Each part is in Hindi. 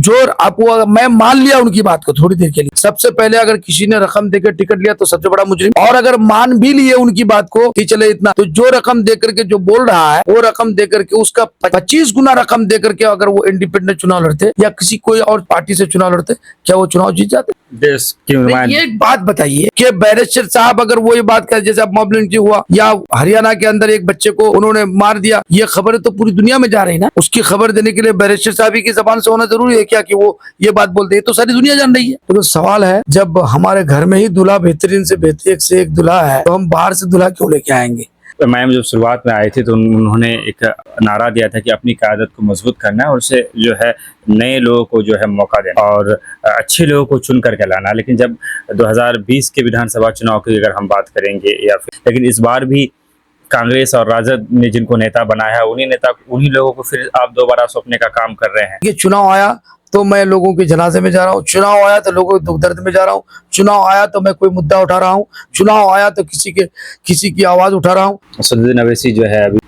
जो आपको मैं मान लिया उनकी बात को थोड़ी देर के लिए, सबसे पहले अगर किसी ने रकम देकर टिकट लिया तो सबसे बड़ा मुजरिम, और अगर मान भी लिए उनकी बात को कि चले इतना, तो जो रकम देकर के जो बोल रहा है वो रकम देकर के उसका 25 गुना रकम देकर के अगर वो इंडिपेंडेंट चुनाव लड़ते या किसी कोई और पार्टी से चुनाव लड़ते, क्या वो चुनाव जीत जाते? देश की ये एक बात बताइए कि बैरिस्टर साहब अगर वो ये बात कर, जैसे अब मॉब लिंचिंग हुआ या हरियाणा के अंदर एक बच्चे को उन्होंने मार दिया, ये खबर तो पूरी दुनिया में जा रही ना, उसकी खबर देने के लिए बैरिस्टर साहब की जबान से होना जरूरी है क्या कि वो ये बात बोलते हैं? तो सारी दुनिया जान रही है। तो सवाल है, जब हमारे घर में ही दूल्हा बेहतरीन से बेहतरीन से एक दूल्हा है तो हम बाहर से दूल्हा क्यों लेके आएंगे? मैम जब शुरुआत में आए थे तो उन्होंने एक नारा दिया था कि अपनी क़यादत को मजबूत करना है और उसे जो है नए लोगों को जो है मौका देना और अच्छे लोगों को चुन करके लाना। लेकिन जब 2020 के विधानसभा चुनाव की अगर हम बात करेंगे या फिर, लेकिन इस बार भी कांग्रेस और राजद ने जिनको नेता बनाया है उन्हीं लोगों को फिर आप दोबारा सौंपने का काम कर रहे हैं। ये चुनाव आया तो मैं लोगों के जनाजे में जा रहा हूँ, चुनाव आया तो लोगों के दुख दर्द में जा रहा हूँ, चुनाव आया तो मैं कोई मुद्दा उठा रहा हूँ, चुनाव आया तो किसी की आवाज उठा रहा हूँ। सदुद्दीन अवैसी जो है अभी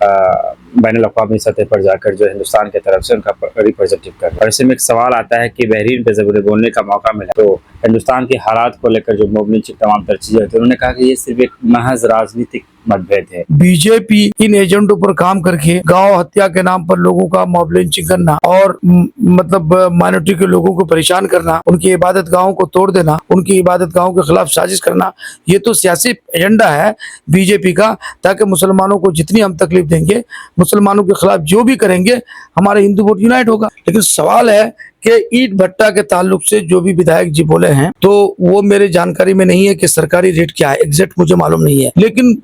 बैनुल-अक़वामी सतह पर जाकर जो हिंदुस्तान की तरफ से उनका रिप्रेजेंटेटिव कर रहा है। और इससे में एक सवाल आता है कि बहरीन पे जब उन्हें बोलने का मौका मिला तो हिंदुस्तान के हालात को लेकर जो मॉब लिंचिंग तमाम तर चीजें होती है, उन्होंने कहा कि ये सिर्फ एक महज राजनीतिक मतभेद है। बीजेपी इन एजेंडों पर काम करके गांव हत्या के नाम पर लोगों का मॉब लिंचिंग करना और मतलब माइनॉरिटी के लोगों को परेशान करना, उनकी इबादत गाहों को तोड़ देना, उनकी इबादत गाहों के खिलाफ साजिश करना, ये तो सियासी एजेंडा है बीजेपी का, ताकि मुसलमानों को जितनी हम तकलीफ देंगे, मुसलमानों के खिलाफ जो भी करेंगे, हमारे हिंदू वोट यूनाइट होगा। लेकिन सवाल है कि ईट भट्टा के ताल्लुक से जो भी विधायक जी बोले हैं तो वो मेरे जानकारी में नहीं है कि सरकारी रेट क्या है, एग्जैक्ट मुझे मालूम नहीं है। लेकिन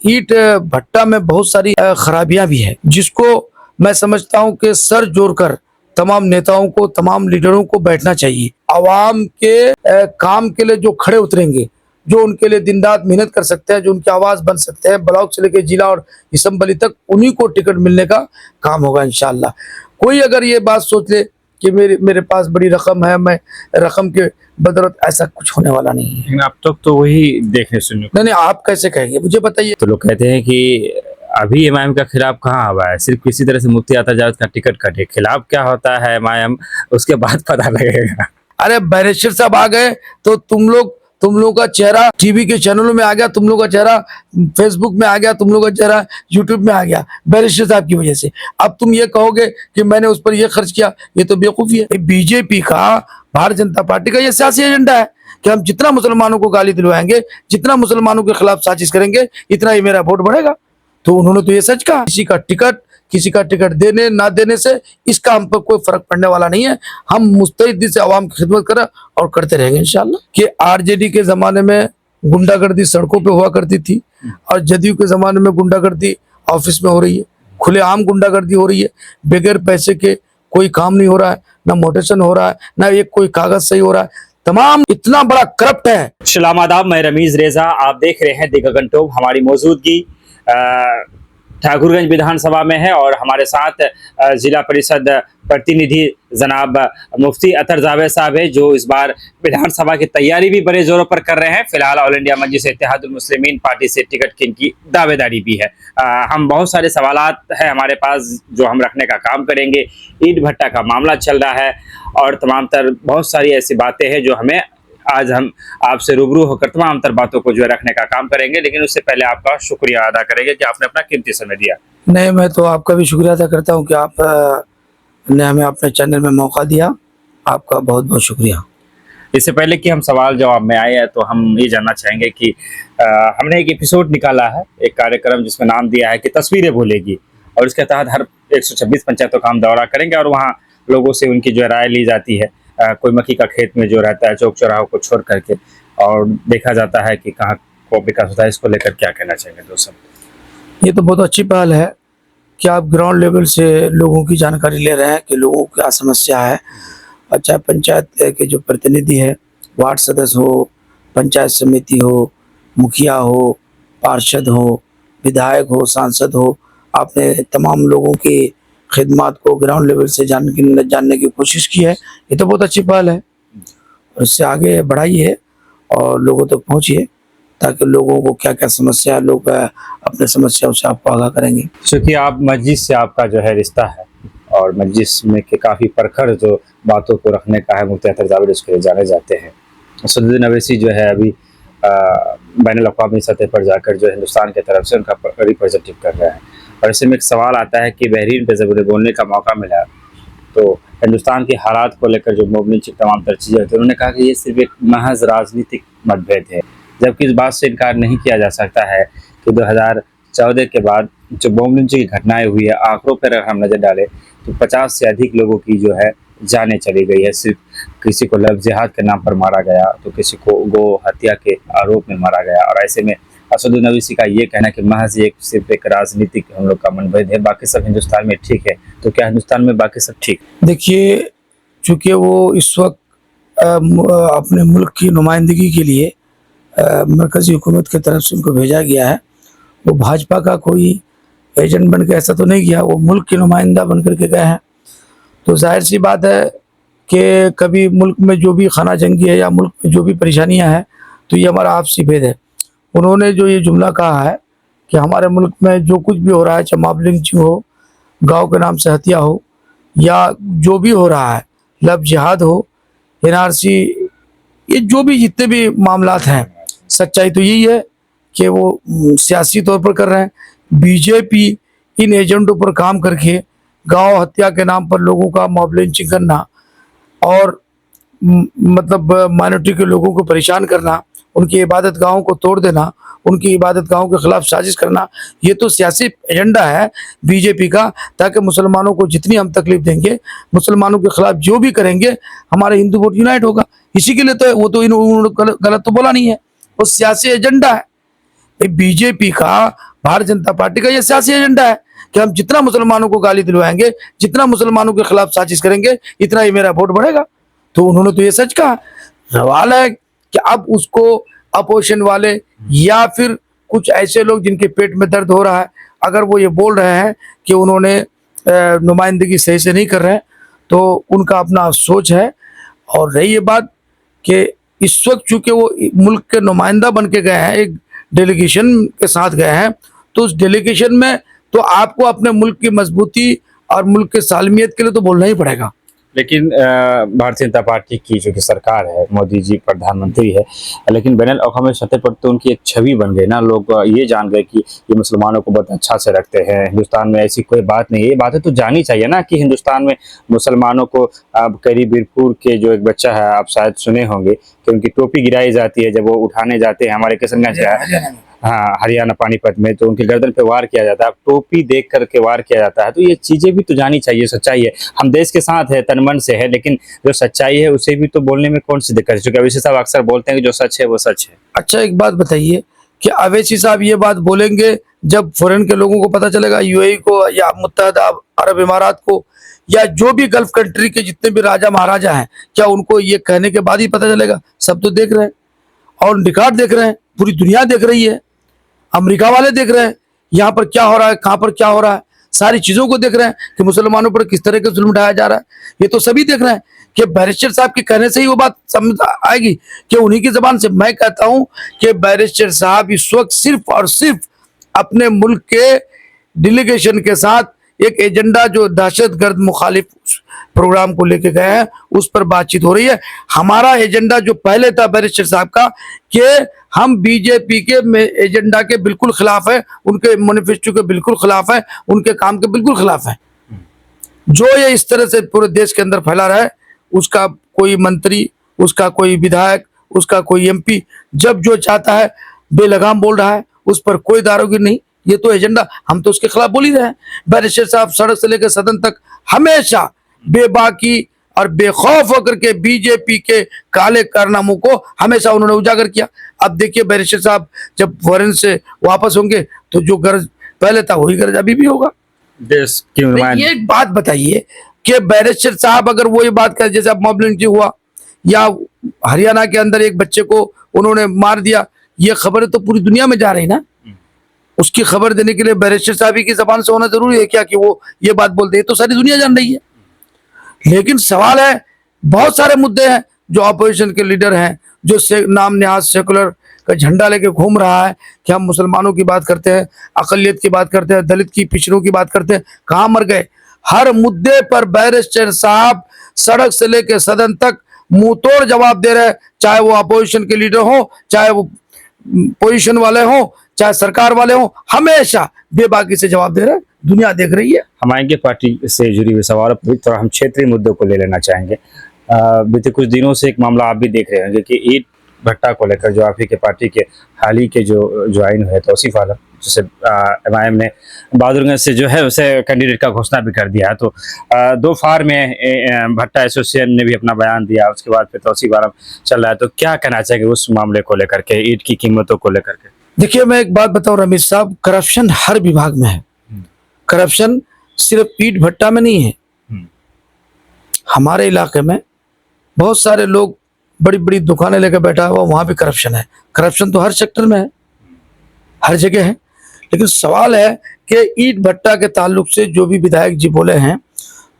ईट भट्टा में बहुत सारी खराबियां भी है, जिसको मैं समझता हूं कि सर जोड़कर तमाम नेताओं को, तमाम लीडरों को बैठना चाहिए। आवाम के काम के लिए जो खड़े उतरेंगे, जो उनके लिए दिन रात मेहनत कर सकते हैं, जो उनकी आवाज बन सकते हैं, ब्लॉक से लेकर जिला और असम्बली तक, उन्हीं को टिकट मिलने का काम होगा इंशाल्लाह। कोई अगर ये बात सोच ले कि मेरे पास बड़ी रकम है, मैं रकम के बदौलत, ऐसा कुछ होने वाला नहीं है। अब तक तो वही देखने सुनने नहीं, आप कैसे कहेंगे मुझे बताइए। तो लोग कहते हैं कि अभी एमआईएम का खिलाफ कहाँ हवा है, सिर्फ किसी तरह से मुफ्ती यातायात का टिकट कटे, खिलाफ क्या होता है एमआईएम उसके बाद पता लगेगा। अरे बैरिस्टर साहब आ गए तो तुम लोग का चेहरा टीवी के चैनलों में आ गया, तुम लोग का चेहरा फेसबुक में आ गया, तुम लोग का चेहरा यूट्यूब में आ गया बैरिस्टर साहब की वजह से। अब तुम ये कहोगे कि मैंने उस पर ये खर्च किया, ये तो बेवकूफी है। बीजेपी का, भारतीय जनता पार्टी का ये सियासी एजेंडा है कि हम जितना मुसलमानों को गाली दिलवाएंगे, जितना मुसलमानों के खिलाफ साजिश करेंगे, इतना ही मेरा वोट बढ़ेगा। तो उन्होंने तो ये सच कहा, किसी का टिकट देने ना देने से इसका हम पर कोई फर्क पड़ने वाला नहीं है। हम मुस्तैदी से आवाम की खिदमत करें और करते रहेंगे इंशाल्लाह। कि आरजेडी के जमाने में गुंडागर्दी सड़कों पे हुआ करती थी और जदयू के जमाने में गुंडागर्दी ऑफिस में हो रही है, खुलेआम गुंडागर्दी हो रही है, बगैर पैसे के कोई काम नहीं हो रहा है, ना मोटेशन हो रहा है, ना एक कोई कागज सही हो रहा है, तमाम इतना बड़ा करप्ट है। सलाम आदाब, मैं रमीज रेजा, आप देख रहे हैं दी गगन टॉक। हमारी मौजूदगी ठाकुरगंज विधानसभा में है और हमारे साथ जिला परिषद प्रतिनिधि जनाब मुफ्ती अतर जावेद साहब है, जो इस बार विधानसभा की तैयारी भी बड़े जोरों पर कर रहे हैं। फिलहाल ऑल इंडिया मजलिस इत्तेहादुल मुस्लिमीन पार्टी से टिकट की इनकी दावेदारी भी है। हम बहुत सारे सवालात हैं हमारे पास जो हम रखने का काम करेंगे। ईट भट्टा का मामला चल रहा है और तमाम तर बहुत सारी ऐसी बातें हैं जो हमें आज हम आपसे रूबरू होकर तमाम तर बातों को जो है रखने का काम करेंगे। लेकिन उससे पहले आपका शुक्रिया अदा करेंगे कि आपने अपना कीमती समय दिया। नहीं, मैं तो आपका भी शुक्रिया अदा करता हूँ कि आपने हमें अपने चैनल में मौका दिया, आपका बहुत बहुत शुक्रिया। इससे पहले कि हम सवाल जवाब में आए हैं तो हम ये जानना चाहेंगे कि हमने एक एपिसोड निकाला है, एक कार्यक्रम जिसमें नाम दिया है कि तस्वीरें बोलेगी, और इसके तहत हर 126 पंचायतों का हम दौरा करेंगे और वहाँ लोगों से उनकी जो राय ली जाती है। कोई मक्की का खेत में जो रहता है चौक चौराहों को छोड़ करके, और देखा जाता है कि कहाँ को विकास होता है। इसको लेकर क्या कहना चाहेंगे दोस्तों? ये तो बहुत अच्छी पहल है कि आप ग्राउंड लेवल से लोगों की जानकारी ले रहे हैं कि लोगों की क्या समस्या है। अच्छा, पंचायत के जो प्रतिनिधि है, वार्ड सदस्य हो, पंचायत समिति हो, मुखिया हो, पार्षद हो, विधायक हो, सांसद हो, आपने तमाम लोगों की खिदमत को ग्राउंड लेवल से जानने की कोशिश की है। ये तो बहुत अच्छी पहल है और इससे आगे बढ़ाइए और लोगों तक पहुँचिए ताकि लोगों को क्या क्या समस्या है, लोग अपने समस्याओं से आपको आगाह करेंगे। क्योंकि आप मस्जिद से आपका जो है रिश्ता है और मजलिस में के काफ़ी प्रखर जो बातों को रखने का है मुफ्ती अतर जावेद, उसके लिए जाने जाते हैं। सदुद्दीन अवैसी जो है अभी बैनुल अक़वामी सतह पर जाकर जो हिंदुस्तान की तरफ से उनका रिप्रेजेंटेटिव कर रहे हैं। और ऐसे में एक सवाल आता है कि बहरीन पे जब उन्हें बोलने का मौका मिला तो हिंदुस्तान के हालात को लेकर जो मोबलिन तमाम तर चीज़ें होती हैं, उन्होंने कहा कि ये सिर्फ एक महज राजनीतिक मतभेद है। जबकि इस बात से इनकार नहीं किया जा सकता है कि 2014 के बाद जो बम लिंचिंग की घटनाएं हुई है, आंकड़ों पर अगर हम नज़र डालें तो 50 से अधिक लोगों की जो है जानें चली गई है। सिर्फ किसी को लफ्ज़ जिहाद के नाम पर मारा गया, तो किसी को गो हत्या के आरोप में मारा गया। और ऐसे में असदुद्दीन अवैसी का ये कहना कि महज एक सिर्फ एक राजनीतिक हम लोग का मनभेद है, बाकी सब हिंदुस्तान में ठीक है। तो क्या हिंदुस्तान में बाकी सब ठीक? देखिए, चूँकि वो इस वक्त अपने मुल्क की नुमाइंदगी के लिए मरकज़ी हुकूमत की तरफ से उनको भेजा गया है। वो भाजपा का कोई एजेंट बन के ऐसा तो नहीं गया, वो मुल्क के नुमाइंदा बन कर के गए हैं। तो जाहिर सी बात है कि कभी मुल्क में जो भी खाना जंगी है या मुल्क में जो भी परेशानियां हैं, तो ये हमारा आपसी भेद है। उन्होंने जो ये जुमला कहा है कि हमारे मुल्क में जो कुछ भी हो रहा है, चाहे मॉब लिंचिंग हो, गाँव के नाम से हत्या हो, या जो भी हो रहा है, लफ्ज़ जिहाद हो, NRC, ये जो भी जितने भी मामलात हैं, सच्चाई तो यही है कि वो सियासी तौर पर कर रहे हैं। बीजेपी इन एजेंडों पर काम करके गाँव हत्या के नाम पर लोगों का मॉब लिंचिंग करना और मतलब माइनॉरिटी के लोगों को परेशान करना, उनकी इबादत गाहों को तोड़ देना, उनकी इबादत गाहों के ख़िलाफ़ साजिश करना, ये तो सियासी एजेंडा है बीजेपी का, ताकि मुसलमानों को जितनी हम तकलीफ़ देंगे, मुसलमानों के ख़िलाफ़ जो भी करेंगे, हमारा हिंदू वोट यूनाइट होगा। इसी के लिए तो वो तो इन्होंने गलत तो बोला नहीं है, वो सियासी एजेंडा है। बीजेपी का, भारतीय जनता पार्टी का ये सियासी एजेंडा है कि हम जितना मुसलमानों को गाली दिलवाएंगे, जितना मुसलमानों के खिलाफ साजिश करेंगे, इतना ही मेरा वोट बढ़ेगा। तो उन्होंने तो ये सच कहा। सवाल है कि अब उसको अपोजिशन वाले या फिर कुछ ऐसे लोग जिनके पेट में दर्द हो रहा है, अगर वो ये बोल रहे हैं कि उन्होंने नुमाइंदगी सही से नहीं कर रहे हैं, तो उनका अपना सोच है। और रही ये बात कि इस वक्त चूँकि वो मुल्क के नुमाइंदा बन के गए हैं, एक डेलीगेशन के साथ गए हैं, तो उस डेलीगेशन में तो आपको अपने मुल्क की मजबूती और मुल्क के सालमियत के लिए तो बोलना ही पड़ेगा। लेकिन भारतीय जनता पार्टी की जो कि सरकार है, मोदी जी प्रधानमंत्री है, लेकिन बैनुल अक़वामी सतह पर तो उनकी एक छवि बन गई ना। लोग ये जान गए कि ये मुसलमानों को बहुत अच्छा से रखते हैं, हिंदुस्तान में ऐसी कोई बात नहीं है। ये बातें तो जानी चाहिए ना कि हिंदुस्तान में मुसलमानों को, अब करीब बीरपुर के जो एक बच्चा है, आप शायद सुने होंगे कि उनकी टोपी गिराई जाती है जब वो उठाने जाते हैं हमारे किशनगंज, हाँ, हरियाणा पानीपत में, तो उनके गर्दन पे वार किया जाता है, टोपी देख करके वार किया जाता है। तो ये चीज़ें भी तो जानी चाहिए, सच्चाई है। हम देश के साथ है, तन मन से है, लेकिन जो सच्चाई है उसे भी तो बोलने में कौन सी दिक्कत है? क्योंकि अवैसी साहब अक्सर बोलते हैं कि जो सच है वो सच है। अच्छा, एक बात बताइए कि अवैसी साहब ये बात बोलेंगे जब फॉरेन के लोगों को पता चलेगा, UAE को या मुत्तहदा अरब इमारात को या जो भी गल्फ कंट्री के जितने भी राजा महाराजा हैं, क्या उनको ये कहने के बाद ही पता चलेगा? सब तो देख रहे हैं और रिकॉर्ड देख रहे हैं, पूरी दुनिया देख रही है, अमेरिका वाले देख रहे हैं यहाँ पर क्या हो रहा है, कहाँ पर क्या हो रहा है, सारी चीज़ों को देख रहे हैं कि मुसलमानों पर किस तरह का जुल्म ढाया जा रहा है। ये तो सभी देख रहे हैं कि बैरिस्टर साहब के कहने से ही वो बात समझ आएगी कि उन्हीं की ज़बान से। मैं कहता हूँ कि बैरिस्टर साहब इस वक्त सिर्फ और सिर्फ अपने मुल्क के डेलीगेशन के साथ एक एजेंडा, जो दहशतगर्द मुखालिफ प्रोग्राम को लेके गए हैं, उस पर बातचीत हो रही है। हमारा एजेंडा जो पहले था बैरिस्टर साहब का कि हम बीजेपी के एजेंडा के बिल्कुल खिलाफ है, उनके मैनिफेस्टो के बिल्कुल खिलाफ है, उनके काम के बिल्कुल खिलाफ है। जो ये इस तरह से पूरे देश के अंदर फैला रहा है, उसका कोई मंत्री, उसका कोई विधायक, उसका कोई MP जब जो चाहता है बेलगाम बोल रहा है, उस पर कोई दारोगी नहीं। ये तो एजेंडा, हम तो उसके खिलाफ बोल ही रहे हैं। बैरिस्टर साहब सड़क से लेकर सदन तक हमेशा बेबाकी और बेखौफ होकर के बीजेपी के काले कारनामों को हमेशा उन्होंने उजागर किया। अब देखिए बैरिस्टर साहब जब फॉरेन से वापस होंगे तो जो गर्ज पहले था वही गर्ज अभी भी होगा। देश की ये एक बात बताइए कि बैरिस्टर साहब अगर वो ये बात कर, जैसे अब मॉब लिंचिंग हुआ या हरियाणा के अंदर एक बच्चे को उन्होंने मार दिया, ये खबरें तो पूरी दुनिया में जा रही ना। उसकी खबर देने के लिए बैरिस्टर साहब की जबान से होना जरूरी है क्या कि वो ये बात बोलते हैं? तो सारी दुनिया जान रही है। लेकिन सवाल है, बहुत सारे मुद्दे हैं जो अपोजिशन के लीडर हैं, जो नाम निहाज सेकुलर का झंडा लेके घूम रहा है कि हम मुसलमानों की बात करते हैं, अकलियत की बात करते हैं, दलित की, पिछड़ों की बात करते हैं। कहाँ मर गए? हर मुद्दे पर बैरिस्टर साहब सड़क से लेकर सदन तक मुंह तोड़ जवाब दे रहे हैं, चाहे वो अपोजिशन के लीडर हो, चाहे वो पोजीशन वाले हो, चाहे सरकार वाले हो, हमेशा बेबाकी से जवाब दे रहे हैं। दुनिया देख रही है। हम आएंगे पार्टी से जुड़ी हुई सवालों पर, थोड़ा हम क्षेत्रीय मुद्दों को ले लेना चाहेंगे। बीते कुछ दिनों से एक मामला आप भी देख रहे होंगे कि ईट भट्टा को लेकर जो आप ही के पार्टी के हाल ही के जो ज्वाइन हुए तौसीफ आलम, जिसे एमआईएम ने बहादुरगंज से जो है उसे कैंडिडेट का घोषणा भी कर दिया है। तो दोपहर में भट्टा एसोसिएशन ने भी अपना बयान दिया, उसके बाद फिर तौसीफ आलम चल रहा है। तो क्या कहना चाहिए उस मामले को लेकर के, ईट की कीमतों को लेकर के? देखिए, मैं एक बात बताऊं रमेश साहब, करप्शन हर विभाग में है। करप्शन सिर्फ ईट भट्टा में नहीं है। हमारे इलाके में बहुत सारे लोग बड़ी बड़ी दुकानें लेकर बैठा हुआ, वहां भी करप्शन है। करप्शन तो हर सेक्टर में है, हर जगह है। लेकिन सवाल है कि ईट भट्टा के ताल्लुक से जो भी विधायक जी बोले हैं,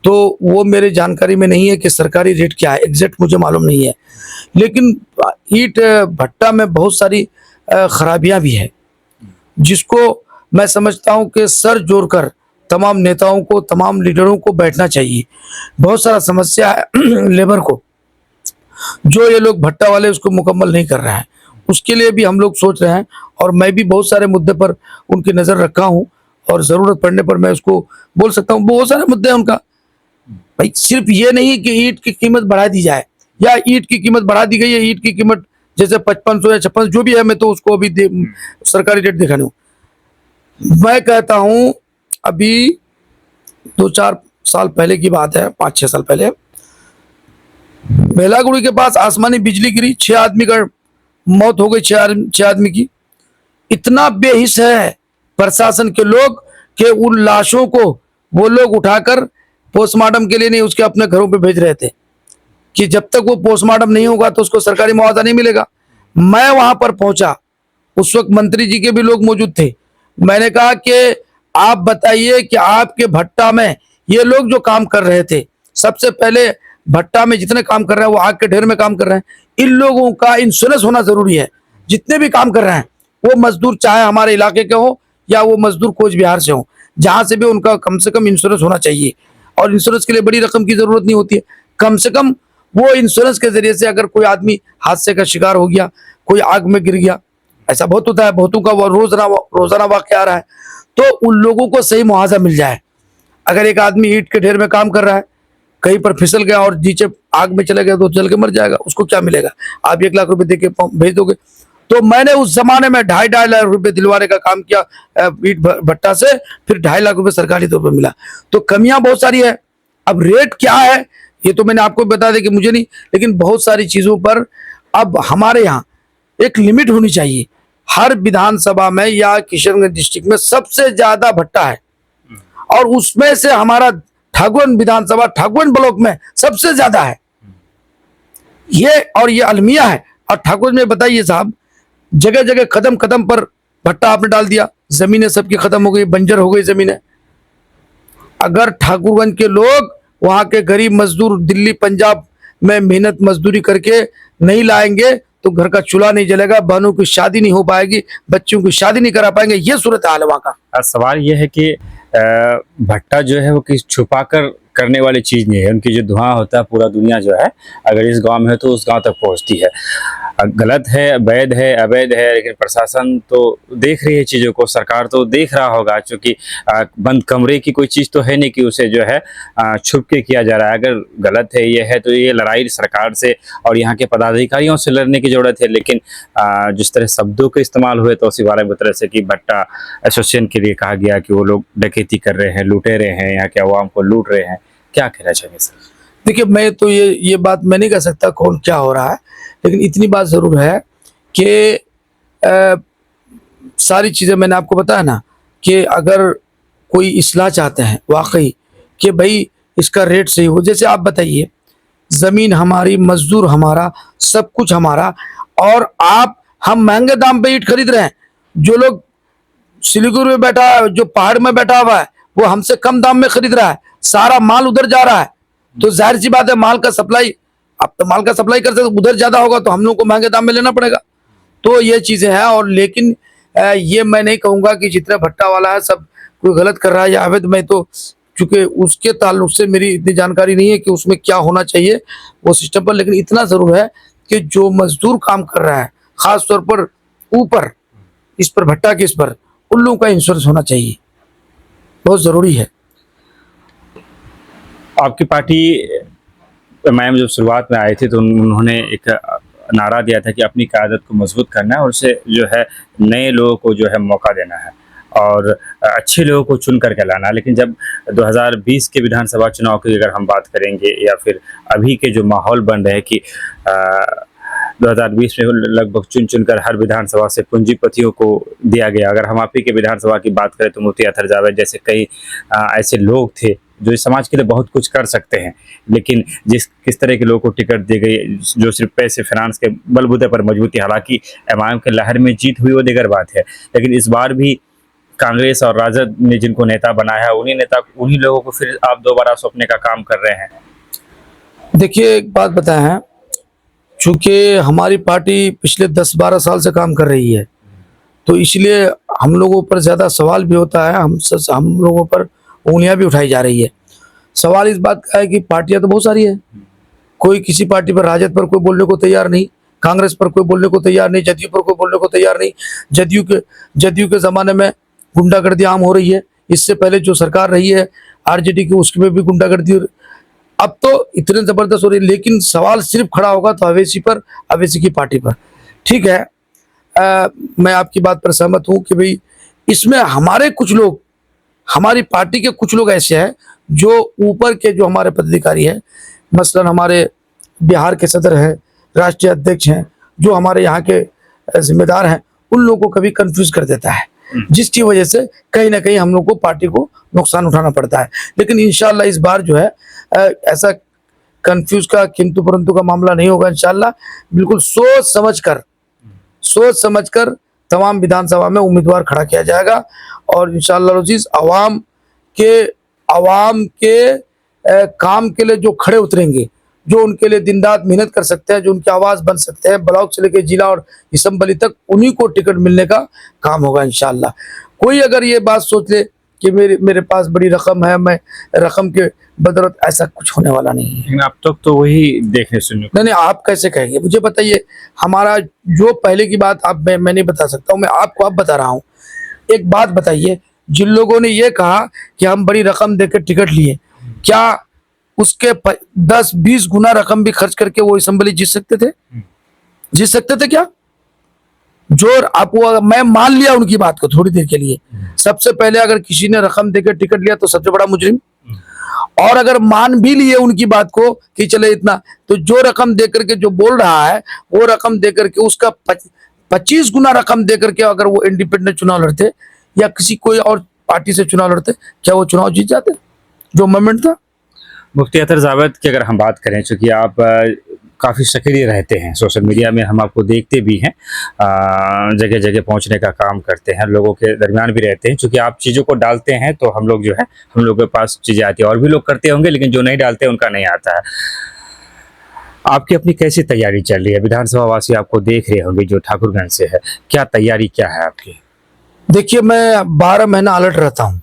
तो वो मेरे जानकारी में नहीं है कि सरकारी रेट क्या है, एग्जैक्ट मुझे मालूम नहीं है। लेकिन ईट भट्टा में बहुत सारी खराबियां भी है, जिसको मैं समझता हूं कि सर जोड़कर तमाम नेताओं को, तमाम लीडरों को बैठना चाहिए। बहुत सारा समस्या है लेबर को, जो ये लोग भट्टा वाले उसको मुकम्मल नहीं कर रहे हैं। उसके लिए भी हम लोग सोच रहे हैं, और मैं भी बहुत सारे मुद्दे पर उनकी नज़र रखा हूं, और ज़रूरत पड़ने पर मैं उसको बोल सकता हूं। बहुत सारे मुद्दे हैं उनका भाई, सिर्फ ये नहीं कि ईट की कीमत बढ़ा दी जाए, या ईट की कीमत बढ़ा दी गई है, ईट की कीमत जैसे 5500 या 5600 जो भी है, मैं तो उसको अभी सरकारी रेट दिखाने हूँ। मैं कहता हूँ अभी 2-4 साल पहले की बात है, 5-6 साल पहले बेलागुड़ी के पास आसमानी बिजली गिरी, 6 आदमी का मौत हो गई, 6 आदमी की। इतना बेहिस है प्रशासन के लोग कि उन लाशों को वो लोग उठाकर पोस्टमार्टम के लिए नहीं, उसके अपने घरों पे भेज रहे थे कि जब तक वो पोस्टमार्टम नहीं होगा तो उसको सरकारी मुआवजा नहीं मिलेगा। मैं वहां पर पहुंचा, उस वक्त मंत्री जी के भी लोग मौजूद थे। मैंने कहा कि आप बताइए कि आपके भट्टा में ये लोग जो काम कर रहे थे, सबसे पहले भट्टा में जितने काम कर रहे हैं वो आग के ढेर में काम कर रहे हैं, इन लोगों का इंश्योरेंस होना जरूरी है। जितने भी काम कर रहे हैं वो मजदूर, चाहे हमारे इलाके के हो या वो मजदूर कोच बिहार से हो, जहां से भी उनका कम से कम इंश्योरेंस होना चाहिए। और इंश्योरेंस के लिए बड़ी रकम की जरूरत नहीं होती है, कम से कम वो इंश्योरेंस के जरिए से अगर कोई आदमी हादसे का शिकार हो गया, कोई आग में गिर गया, ऐसा बहुत होता है, बहुतों का वो रोजाना वाकया आ रहा है, तो उन लोगों को सही मुआवजा मिल जाए। अगर एक आदमी ईंट के ढेर में काम कर रहा है, कहीं पर फिसल गया और नीचे आग में चले गया तो जल के मर जाएगा, उसको क्या मिलेगा? आप 1 लाख रुपए दे के भेज दोगे। तो मैंने उस जमाने में 2.5 लाख रुपए दिलवाने का काम किया ईट भट्टा से, फिर 2.5 लाख रुपए सरकारी तौर पर मिला। तो कमियां बहुत सारी है। अब रेट क्या है ये तो मैंने आपको बता दें कि मुझे नहीं, लेकिन बहुत सारी चीजों पर अब हमारे यहाँ एक लिमिट होनी चाहिए। हर विधानसभा में या किशनगंज डिस्ट्रिक्ट में सबसे ज्यादा भट्टा है, और उसमें से हमारा ठाकुरगंज विधानसभा, ठाकुरगंज ब्लॉक में सबसे ज्यादा है ये, और ये अलमिया है। और ठाकुरगंज में बताइए साहब, जगह जगह कदम कदम पर भट्टा आपने डाल दिया, जमीनें सबकी खत्म हो गई, बंजर हो गई जमीनें। अगर ठाकुरगंज के लोग, वहां के गरीब मजदूर दिल्ली पंजाब में मेहनत मजदूरी करके नहीं लाएंगे तो घर का चूल्हा नहीं जलेगा, बहनों की शादी नहीं हो पाएगी, बच्चों की शादी नहीं करा पाएंगे। ये सूरत हाल है वहां का। सवाल ये है कि भट्टा जो है वो किसी छुपा कर करने वाली चीज़ नहीं है। उनकी जो धुआं होता है पूरा दुनिया जो है, अगर इस गांव में है तो उस गांव तक पहुंचती है। गलत है, वैध है, अवैध है, लेकिन प्रशासन तो देख रही है चीज़ों को, सरकार तो देख रहा होगा, क्योंकि बंद कमरे की कोई चीज़ तो है नहीं कि उसे जो है छुप के किया जा रहा है। अगर गलत है ये है तो ये लड़ाई सरकार से और यहाँ के पदाधिकारियों से लड़ने की जरूरत है। लेकिन जिस तरह शब्दों के इस्तेमाल हुए तो उसी बारे में तरह से कि भट्टा एसोसिएशन के लिए कहा गया कि वो लोग डकैती कर रहे हैं, लुटेरे हैं, यहाँ के अवाम को लूट रहे हैं, क्या कहना चाहिए सर? देखिए, मैं तो ये बात मैं नहीं कह सकता कौन क्या हो रहा है, लेकिन इतनी बात ज़रूर है कि सारी चीज़ें मैंने आपको बताया ना कि अगर कोई इस्लाह चाहते हैं वाकई कि भाई इसका रेट सही हो, जैसे आप बताइए, ज़मीन हमारी, मजदूर हमारा, सब कुछ हमारा, और हम महंगे दाम पे ईंट खरीद रहे हैं। जो लोग सिलीगुड़ी में बैठा है, जो पहाड़ में बैठा हुआ है, वो हमसे कम दाम में खरीद रहा है, सारा माल उधर जा रहा है। तो जाहिर सी बात है, माल का सप्लाई, आप तो माल का सप्लाई कर सकते, उधर ज्यादा होगा तो हम लोग को महंगे दाम में लेना पड़ेगा। तो ये चीजें हैं। और लेकिन ये मैं नहीं कहूंगा कि जितना भट्टा वाला है सब कोई गलत कर रहा है या अवैध। मैं तो चूँकि उसके ताल्लुक से मेरी इतनी जानकारी नहीं है कि उसमें क्या होना चाहिए वो सिस्टम पर, लेकिन इतना ज़रूर है कि जो मज़दूर काम कर रहा है, ख़ास तौर पर ऊपर इस पर भट्टा के इस पर, उन लोगों का इंश्योरेंस होना चाहिए, बहुत ज़रूरी है। आपकी पार्टी मैम जब शुरुआत में आए थे तो उन्होंने एक नारा दिया था कि अपनी क़यादत को मजबूत करना है और उसे जो है नए लोगों को जो है मौका देना है और अच्छे लोगों को चुन करके लाना है। लेकिन जब 2020 के विधानसभा चुनाव की अगर हम बात करेंगे या फिर अभी के जो माहौल बन रहे हैं कि 2020 में लगभग चुन चुनकर हर विधानसभा से पूंजीपतियों को दिया गया। अगर हम आप ही के विधानसभा की बात करें तो मुफ्ती अतहर जावेद जैसे कई ऐसे लोग थे जो इस समाज के लिए बहुत कुछ कर सकते हैं, लेकिन किस तरह के लोगों को टिकट दी गई जो सिर्फ पैसे फाइनेंस के बलबूते पर मजबूती। हालांकि एमआईएम के लहर में जीत हुई वो दीगर बात है, लेकिन इस बार भी कांग्रेस और राजद ने जिनको नेता बनाया है उन्हीं लोगों को फिर आप दोबारा सौंपने का काम कर रहे हैं। देखिए एक बात बताएं हैं, चूँकि हमारी पार्टी पिछले 10-12 साल से काम कर रही है, तो इसलिए हम लोगों पर ज़्यादा सवाल भी होता है, हम लोगों पर उंगलियां भी उठाई जा रही है। सवाल इस बात का है कि पार्टियां तो बहुत सारी है, कोई किसी पार्टी पर, राजद पर कोई बोलने को तैयार नहीं, कांग्रेस पर कोई बोलने को तैयार नहीं, जदयू पर कोई बोलने को तैयार नहीं। जदयू के ज़माने में गुंडागर्दी आम हो रही है, इससे पहले जो सरकार रही है आरजेडी की उसमें भी गुंडागर्दी अब तो इतने ज़बरदस्त हो रही है। लेकिन सवाल सिर्फ खड़ा होगा तो अवैसी पर, अवैसी की पार्टी पर। ठीक है, मैं आपकी बात पर सहमत हूँ कि भाई इसमें हमारे कुछ लोग, हमारी पार्टी के कुछ लोग ऐसे हैं जो ऊपर के जो हमारे पदाधिकारी हैं, मसलन हमारे बिहार के सदर हैं, राष्ट्रीय अध्यक्ष हैं, जो हमारे यहाँ के जिम्मेदार हैं, उन लोगों को कभी कंफ्यूज कर देता है, जिसकी वजह से कहीं ना कहीं हम लोग को पार्टी को नुकसान उठाना पड़ता है। लेकिन इंशाल्लाह इस बार जो है ऐसा कंफ्यूज का किंतु परंतु का मामला नहीं होगा। इंशाल्लाह बिल्कुल सोच समझकर तमाम विधानसभा में उम्मीदवार खड़ा किया जाएगा और इंशाल्लाह अज़ीज़ आवाम के काम के लिए जो खड़े उतरेंगे, जो उनके लिए दिन रात मेहनत कर सकते हैं, जो उनकी आवाज़ बन सकते हैं, ब्लॉक से लेकर जिला और असम्बली तक, उन्हीं को टिकट मिलने का काम होगा इंशाल्लाह। कोई अगर ये बात सोच ले कि मेरे पास बड़ी रकम है, मैं रकम के बदौलत, ऐसा कुछ होने वाला नहीं है। लेकिन अब तक तो वही देखने सुनने को। नहीं, आप कैसे कहेंगे, मुझे बताइए। हमारा जो पहले की बात आप मैं नहीं बता सकता हूँ, मैं आपको अब बता रहा हूँ। एक बात बताइए, जिन लोगों ने ये कहा कि हम बड़ी रकम देकर टिकट लिए, क्या उसके 10-20 गुना रकम भी खर्च करके वो असेंबली जीत सकते थे? जीत सकते थे क्या? जो आपको, मैं मान लिया उनकी बात को थोड़ी देर के लिए, सबसे पहले अगर किसी ने रकम देकर टिकट लिया तो सबसे बड़ा मुजरिम, और अगर मान भी लिए उनकी बात को कि चले इतना, तो जो रकम देकर के जो बोल रहा है वो रकम देकर के उसका 25 गुना रकम देकर के अगर वो इंडिपेंडेंट चुनाव लड़ते या किसी कोई और पार्टी से चुनाव लड़ते, क्या वो चुनाव जीत जाते? जो मोमेंट था। मुफ्ती अतहर जावेद की अगर हम बात करें, चूँकि आप काफ़ी सक्रिय रहते हैं सोशल मीडिया में, हम आपको देखते भी हैं, जगह जगह पहुंचने का काम करते हैं, लोगों के दरमियान भी रहते हैं। चूँकि आप चीज़ों को डालते हैं तो हम लोग जो है, हम लोग के पास चीज़ें आती हैं, और भी लोग करते होंगे, लेकिन जो नहीं डालते उनका नहीं आता है। आपकी अपनी कैसी तैयारी चल रही है? विधानसभा वासी आपको देख रहे होंगे जो ठाकुरगंज से है, क्या तैयारी क्या है आपकी? देखिए, मैं 12 महीना अलर्ट रहता हूँ,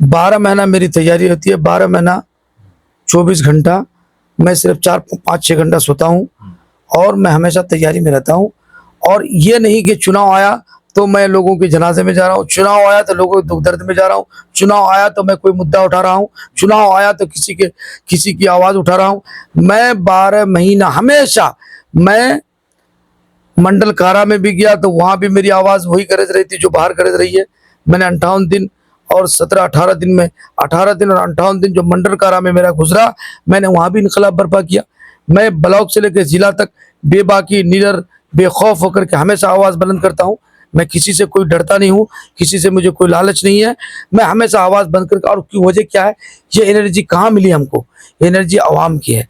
12 महीना मेरी तैयारी होती है, 12 महीना 24 घंटा मैं सिर्फ 4-5-6 घंटा सोता हूँ और मैं हमेशा तैयारी में रहता हूँ। और ये नहीं कि चुनाव आया तो मैं लोगों के जनाजे में जा रहा हूँ, चुनाव आया तो लोगों के दुख दर्द में जा रहा हूँ, चुनाव आया तो मैं कोई मुद्दा उठा रहा हूँ, चुनाव आया तो किसी की आवाज़ उठा रहा हूँ। मैं 12 महीना हमेशा, मैं मंडल कारा में भी गया तो वहाँ भी मेरी आवाज़ वही गरज रही थी जो बाहर गरज रही है। मैंने 58 दिन और 17-18 दिन में, 18 दिन और 58 दिन जो मंडल कारा में मेरा गुजरा, मैंने वहाँ भी इनकलाब बर्पा किया। मैं ब्लॉक से लेकर जिला तक बेबाकी, निडर, बेखौफ होकर के हमेशा आवाज़ बुलंद करता हूँ। मैं किसी से कोई डरता नहीं हूँ, किसी से मुझे कोई लालच नहीं है, मैं हमेशा आवाज़ बंद करके। और उसकी वजह क्या है, ये एनर्जी कहाँ मिली हमको? एनर्जी आवाम की है,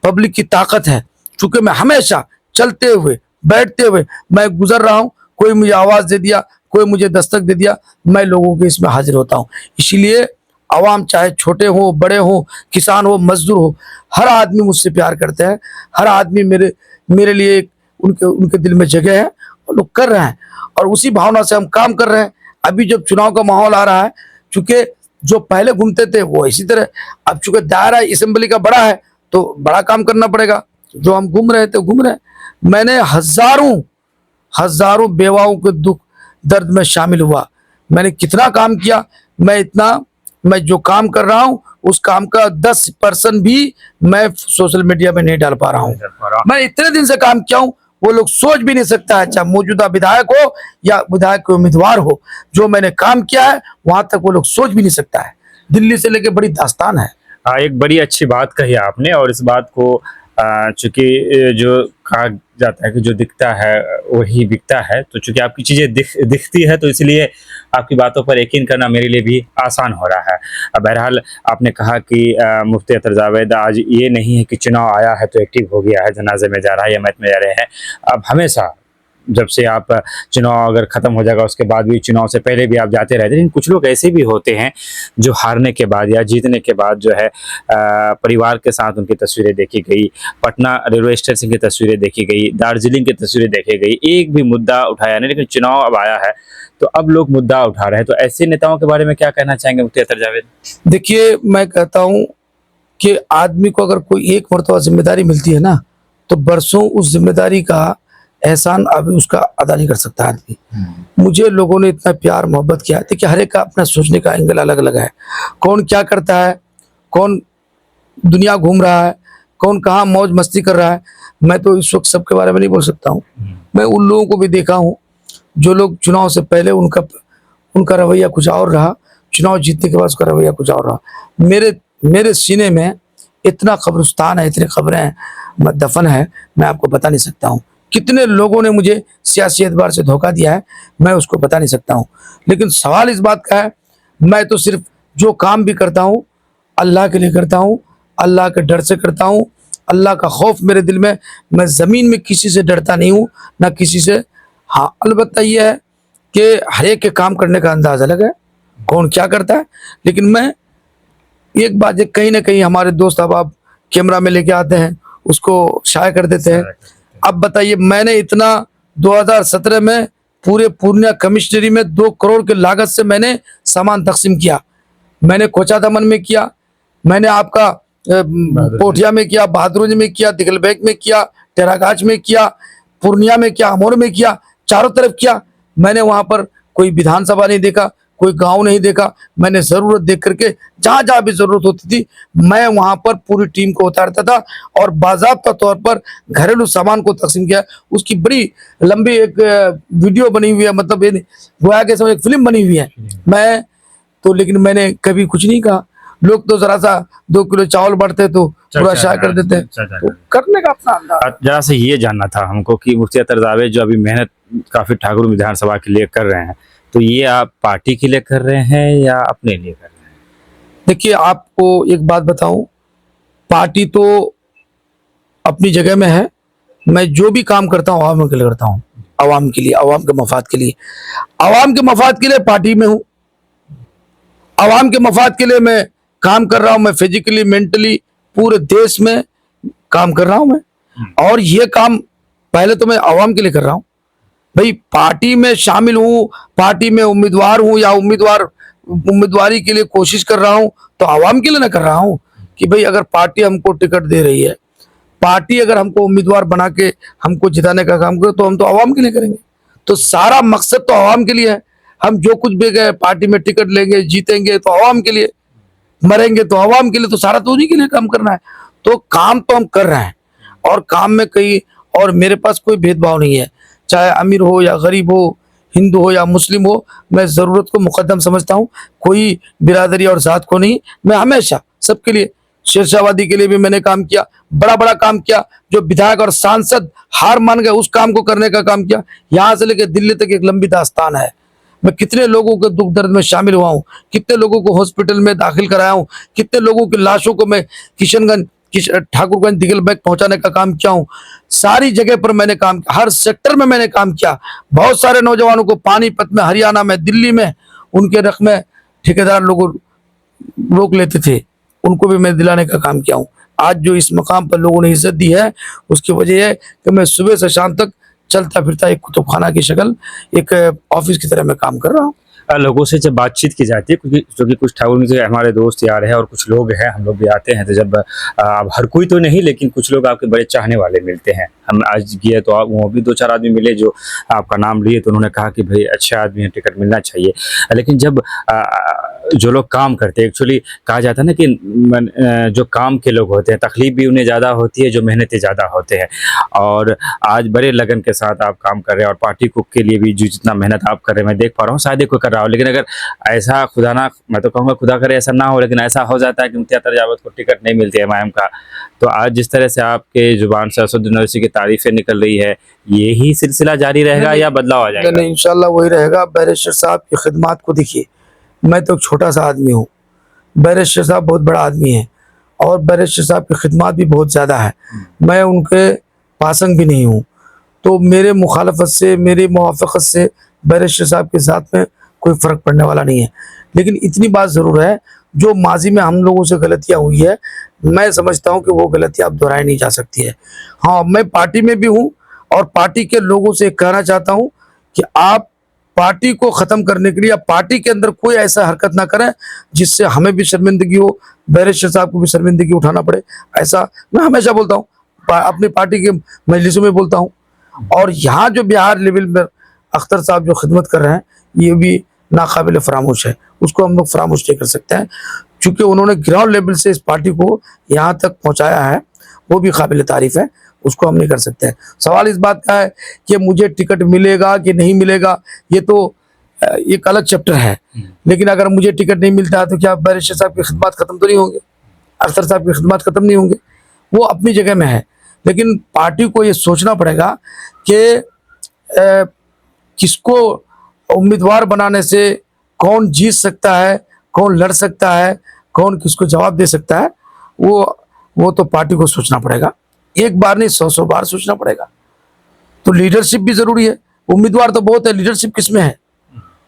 पब्लिक की ताकत है। चूँकि मैं हमेशा चलते हुए, बैठते हुए मैं गुजर रहा हूँ, कोई मुझे आवाज़ दे दिया, कोई मुझे दस्तक दे दिया, मैं लोगों के इसमें हाजिर होता हूँ। इसीलिए आवाम चाहे छोटे हो, बड़े हो, किसान हो, मजदूर हो, हर आदमी मुझसे प्यार करते हैं, हर आदमी मेरे लिए उनके दिल में जगह है और लोग कर रहे हैं, और उसी भावना से हम काम कर रहे हैं। अभी जब चुनाव का माहौल आ रहा है, चूँकि जो पहले घूमते थे वो इसी तरह। अब चूंकि दायरा असेंबली का बड़ा है तो बड़ा काम करना पड़ेगा। जो हम घूम रहे थे घूम रहे हैं। मैंने हजारों हजारों बेवाओं के दुख दर्द में शामिल हुआ। मैंने कितना काम किया, मैं जो काम कर रहा हूं उस काम का 10% भी मैं सोशल मीडिया में नहीं डाल पा रहा हूं। मैं इतने दिन से काम किया हूं, वो लोग सोच भी नहीं सकता है, चाहे मौजूदा विधायक हो या विधायक के उम्मीदवार हो, जो मैंने काम किया है वहां तक वो लोग सोच भी नहीं सकता है। दिल्ली से लेके बड़ी दास्तान है। एक बड़ी अच्छी बात कही आपने, और इस बात को चूंकि जो कहा जाता है कि जो दिखता है वही बिकता है, तो चूंकि आपकी चीज़ें दिखती है तो इसलिए आपकी बातों पर यकीन करना मेरे लिए भी आसान हो रहा है। बहरहाल आपने कहा कि मुफ्ती अतर जावेद आज ये नहीं है कि चुनाव आया है तो एक्टिव हो गया है, जनाजे में जा रहा है या मैच में जा रहे हैं। अब हमेशा जब से आप चुनाव अगर ख़त्म हो जाएगा उसके बाद भी, चुनाव से पहले भी आप जाते रहते हैं। लेकिन कुछ लोग ऐसे भी होते हैं जो हारने के बाद या जीतने के बाद जो है परिवार के साथ उनकी तस्वीरें देखी गई, पटना रेलवे स्टेशन की तस्वीरें देखी गई, दार्जिलिंग की तस्वीरें देखी गई, एक भी मुद्दा उठाया नहीं। लेकिन चुनाव अब आया है तो अब लोग मुद्दा उठा रहे हैं। तो ऐसे नेताओं के बारे में क्या कहना चाहेंगे मुफ्ती अतर जावेद? देखिए, मैं कहता हूं कि आदमी को अगर कोई एक मरतबा जिम्मेदारी मिलती है ना, तो बरसों उस जिम्मेदारी का एहसान अभी उसका अदा नहीं कर सकता आदमी। मुझे लोगों ने इतना प्यार मोहब्बत किया। देखिए, हर एक का अपना सोचने का एंगल अलग अलग है। कौन क्या करता है, कौन दुनिया घूम रहा है, कौन कहाँ मौज मस्ती कर रहा है, मैं तो इस वक्त सबके बारे में नहीं बोल सकता हूँ। मैं उन लोगों को भी देखा हूँ जो लोग चुनाव से पहले उनका रवैया कुछ और रहा, चुनाव जीतने के बाद उसका रवैया कुछ और रहा। मेरे सीने में इतना कब्रिस्तान है, इतनी खबरें दफन है, मैं आपको बता नहीं सकता हूँ। कितने लोगों ने मुझे सियासी एतबार से धोखा दिया है, मैं उसको बता नहीं सकता हूँ। लेकिन सवाल इस बात का है, मैं तो सिर्फ जो काम भी करता हूँ अल्लाह के लिए करता हूँ, अल्लाह के डर से करता हूँ। अल्लाह का खौफ मेरे दिल में, मैं ज़मीन में किसी से डरता नहीं हूँ, ना किसी से। हाँ, अलबत्ता यह है कि हर एक के काम करने का अंदाज अलग है, कौन क्या करता है। लेकिन मैं एक बात, कहीं ना कहीं हमारे दोस्त अब कैमरा में लेके आते हैं, उसको शाया कर देते हैं। अब बताइए, मैंने इतना 2017 में पूरे पूर्णिया कमिश्नरी में 2 करोड़ की लागत से मैंने सामान तकसीम किया। मैंने कोचादामन में किया, मैंने आपका पोठिया में किया, बहादुरगंज में किया, दिगलबैग में किया, टेरागाछ में किया, पूर्णिया में किया, अमोर में किया, चारों तरफ किया। मैंने वहां पर कोई विधानसभा नहीं देखा, कोई गांव नहीं देखा। मैंने जरूरत देख करके जहां जहां भी जरूरत होती थी मैं वहां पर पूरी टीम को उतारता था और बाज़ाब्ता तौर पर घरेलू सामान को तकसीम किया। उसकी बड़ी लंबी एक वीडियो बनी हुई है, मतलब गोया के समय एक फिल्म बनी हुई है। मैं तो, लेकिन मैंने कभी कुछ नहीं कहा। लोग तो जरा सा 2 किलो चावल बढ़ते तो पूरा शाया कर देते हैं, तो करने का अपना अंदाज। जरा से ये जानना था हमको कि मुफ्ती अतर जावेद जो अभी मेहनत काफी ठाकुर विधानसभा के लिए कर रहे हैं, तो ये आप पार्टी के लिए कर रहे हैं या अपने लिए कर रहे हैं? देखिए, आपको एक बात बताऊं, पार्टी तो अपनी जगह में है। मैं जो भी काम करता हूं आवाम के लिए करता हूं, आवाम के लिए, आवाम के मफाद के लिए। आवाम के मफाद के लिए पार्टी में हूं, आवाम के मफाद के लिए मैं काम कर रहा हूं। मैं फिजिकली मेंटली पूरे देश में काम कर रहा हूं मैं, और ये काम पहले तो मैं आवाम के लिए कर रहा हूं। भाई, पार्टी में शामिल हूँ, पार्टी में उम्मीदवार हूँ या उम्मीदवारी के लिए कोशिश कर रहा हूँ, तो आवाम के लिए ना कर रहा हूँ कि भाई अगर पार्टी हमको टिकट दे रही है, पार्टी अगर हमको उम्मीदवार बना के हमको जिताने का काम करे, तो हम तो आवाम के लिए करेंगे। तो सारा मकसद तो आवाम के लिए है। हम जो कुछ भी गए पार्टी में टिकट लेंगे, जीतेंगे तो आवाम के लिए, मरेंगे तो आवाम के लिए, तो सारा तो उन्हीं के लिए काम करना है। तो काम तो हम कर रहे हैं, और काम में कहीं और मेरे पास कोई भेदभाव नहीं है, चाहे अमीर हो या गरीब हो, हिंदू हो या मुस्लिम हो। मैं ज़रूरत को मुकद्दम समझता हूँ, कोई बिरादरी और ज़ात को नहीं। मैं हमेशा सबके लिए, शेरशाहवादी के लिए भी मैंने काम किया, बड़ा बड़ा काम किया। जो विधायक और सांसद हार मान गए उस काम को करने का काम किया। यहाँ से लेकर दिल्ली तक एक लंबी दास्तान है। मैं कितने लोगों के दुख दर्द में शामिल हुआ हूँ, कितने लोगों को हॉस्पिटल में दाखिल कराया हूँ, कितने लोगों की लाशों को मैं किशनगंज, ठाकुरगंज, दिगलबैग पहुंचाने का काम किया हूँ। सारी जगह पर मैंने काम किया, हर सेक्टर में मैंने काम किया। बहुत सारे नौजवानों को पानीपत में, हरियाणा में, दिल्ली में उनके रख में ठेकेदार लोग रोक लेते थे, उनको भी मैं दिलाने का काम किया हूँ। आज जो इस मकाम पर लोगों ने इज्जत दी है उसकी वजह है कि मैं सुबह से शाम तक चलता फिरता एक कुतुबखाना की शक्ल, एक ऑफिस की तरह मैं काम कर रहा हूँ। लोगों से जब बातचीत की जाती है, क्योंकि कुछ ठाकुर से हमारे दोस्त यार हैं और कुछ लोग हैं, हम लोग भी आते हैं, तो जब अब हर कोई तो नहीं, लेकिन कुछ लोग आपके बड़े चाहने वाले मिलते हैं। हम आज गए तो वो भी 2-4 आदमी मिले जो आपका नाम लिए, तो उन्होंने कहा कि भाई अच्छे आदमी हैं, टिकट मिलना चाहिए। लेकिन जब जो लोग काम करते हैं, एक्चुअली कहा जाता है ना कि जो काम के लोग होते हैं, तकलीफ भी उन्हें ज़्यादा होती है, जो मेहनती ज़्यादा होते हैं। और आज बड़े लगन के साथ आप काम कर रहे हैं, और पार्टी को के लिए भी जो जितना मेहनत आप कर रहे हैं, मैं देख पा रहा हूँ, शायद ही कोई कर रहा हो। लेकिन अगर ऐसा खुदा ना, मैं तो कहूँगा खुदा करे ऐसा ना हो, लेकिन ऐसा हो जाता है कि मुफ्ती अतर जावेद को टिकट नहीं मिलती है एमआईएम का, तो आज जिस तरह से आपके जुबान से असदुद्दीन ओवैसी की तारीफें निकल रही है, यही सिलसिला जारी रहेगा या बदलाव आ जाएगा? नहीं, इंशाल्लाह वही रहेगा। बैरिस्टर साहब की खिदमत को देखिए, मैं तो एक छोटा सा आदमी हूँ, बैरिस्टर साहब बहुत बड़ा आदमी है, और बैरिस्टर साहब की खिदमत भी बहुत ज़्यादा है। मैं उनके पासंग भी नहीं हूँ, तो मेरे मुखालफत से, मेरी मुवाफ़क़त से बैरिस्टर साहब के साथ में कोई फ़र्क पड़ने वाला नहीं है। लेकिन इतनी बात ज़रूर है, जो माजी में हम लोगों से गलतियाँ हुई है, मैं समझता हूँ कि वो गलतियाँ अब दोहराई नहीं जा सकती है। हाँ, मैं पार्टी में भी हूँ, और पार्टी के लोगों से कहना चाहता हूँ कि आप पार्टी को ख़त्म करने के लिए, या पार्टी के अंदर कोई ऐसा हरकत ना करें जिससे हमें भी शर्मिंदगी हो, बैरिस्टर साहब को भी शर्मिंदगी उठाना पड़े। ऐसा मैं हमेशा बोलता हूँ, अपनी पार्टी के मजलिसों में बोलता हूँ। और यहाँ जो बिहार लेवल में अख्तर साहब जो खिदमत कर रहे हैं, ये भी नाकाबिल फरामोश है, उसको हम लोग फरामोश नहीं कर सकते हैं, चूँकि उन्होंने ग्राउंड लेवल से इस पार्टी को यहाँ तक पहुँचाया है, वो भी काबिल तारीफ़ है, उसको हम नहीं कर सकते हैं। सवाल इस बात का है कि मुझे टिकट मिलेगा कि नहीं मिलेगा, ये तो एक अलग चैप्टर है। लेकिन अगर मुझे टिकट नहीं मिलता है तो क्या बैरिस्टर साहब की खिदमत ख़त्म तो नहीं होंगे, अख्तर साहब की खिदमत ख़त्म नहीं होंगे? वो अपनी जगह में है। लेकिन पार्टी को ये सोचना पड़ेगा कि किसको उम्मीदवार बनाने से कौन जीत सकता है, कौन लड़ सकता है, कौन किसको जवाब दे सकता है, वो तो पार्टी को सोचना पड़ेगा। एक बार नहीं, 100 बार सोचना पड़ेगा। तो लीडरशिप भी ज़रूरी है। उम्मीदवार तो बहुत है, लीडरशिप किसमें है?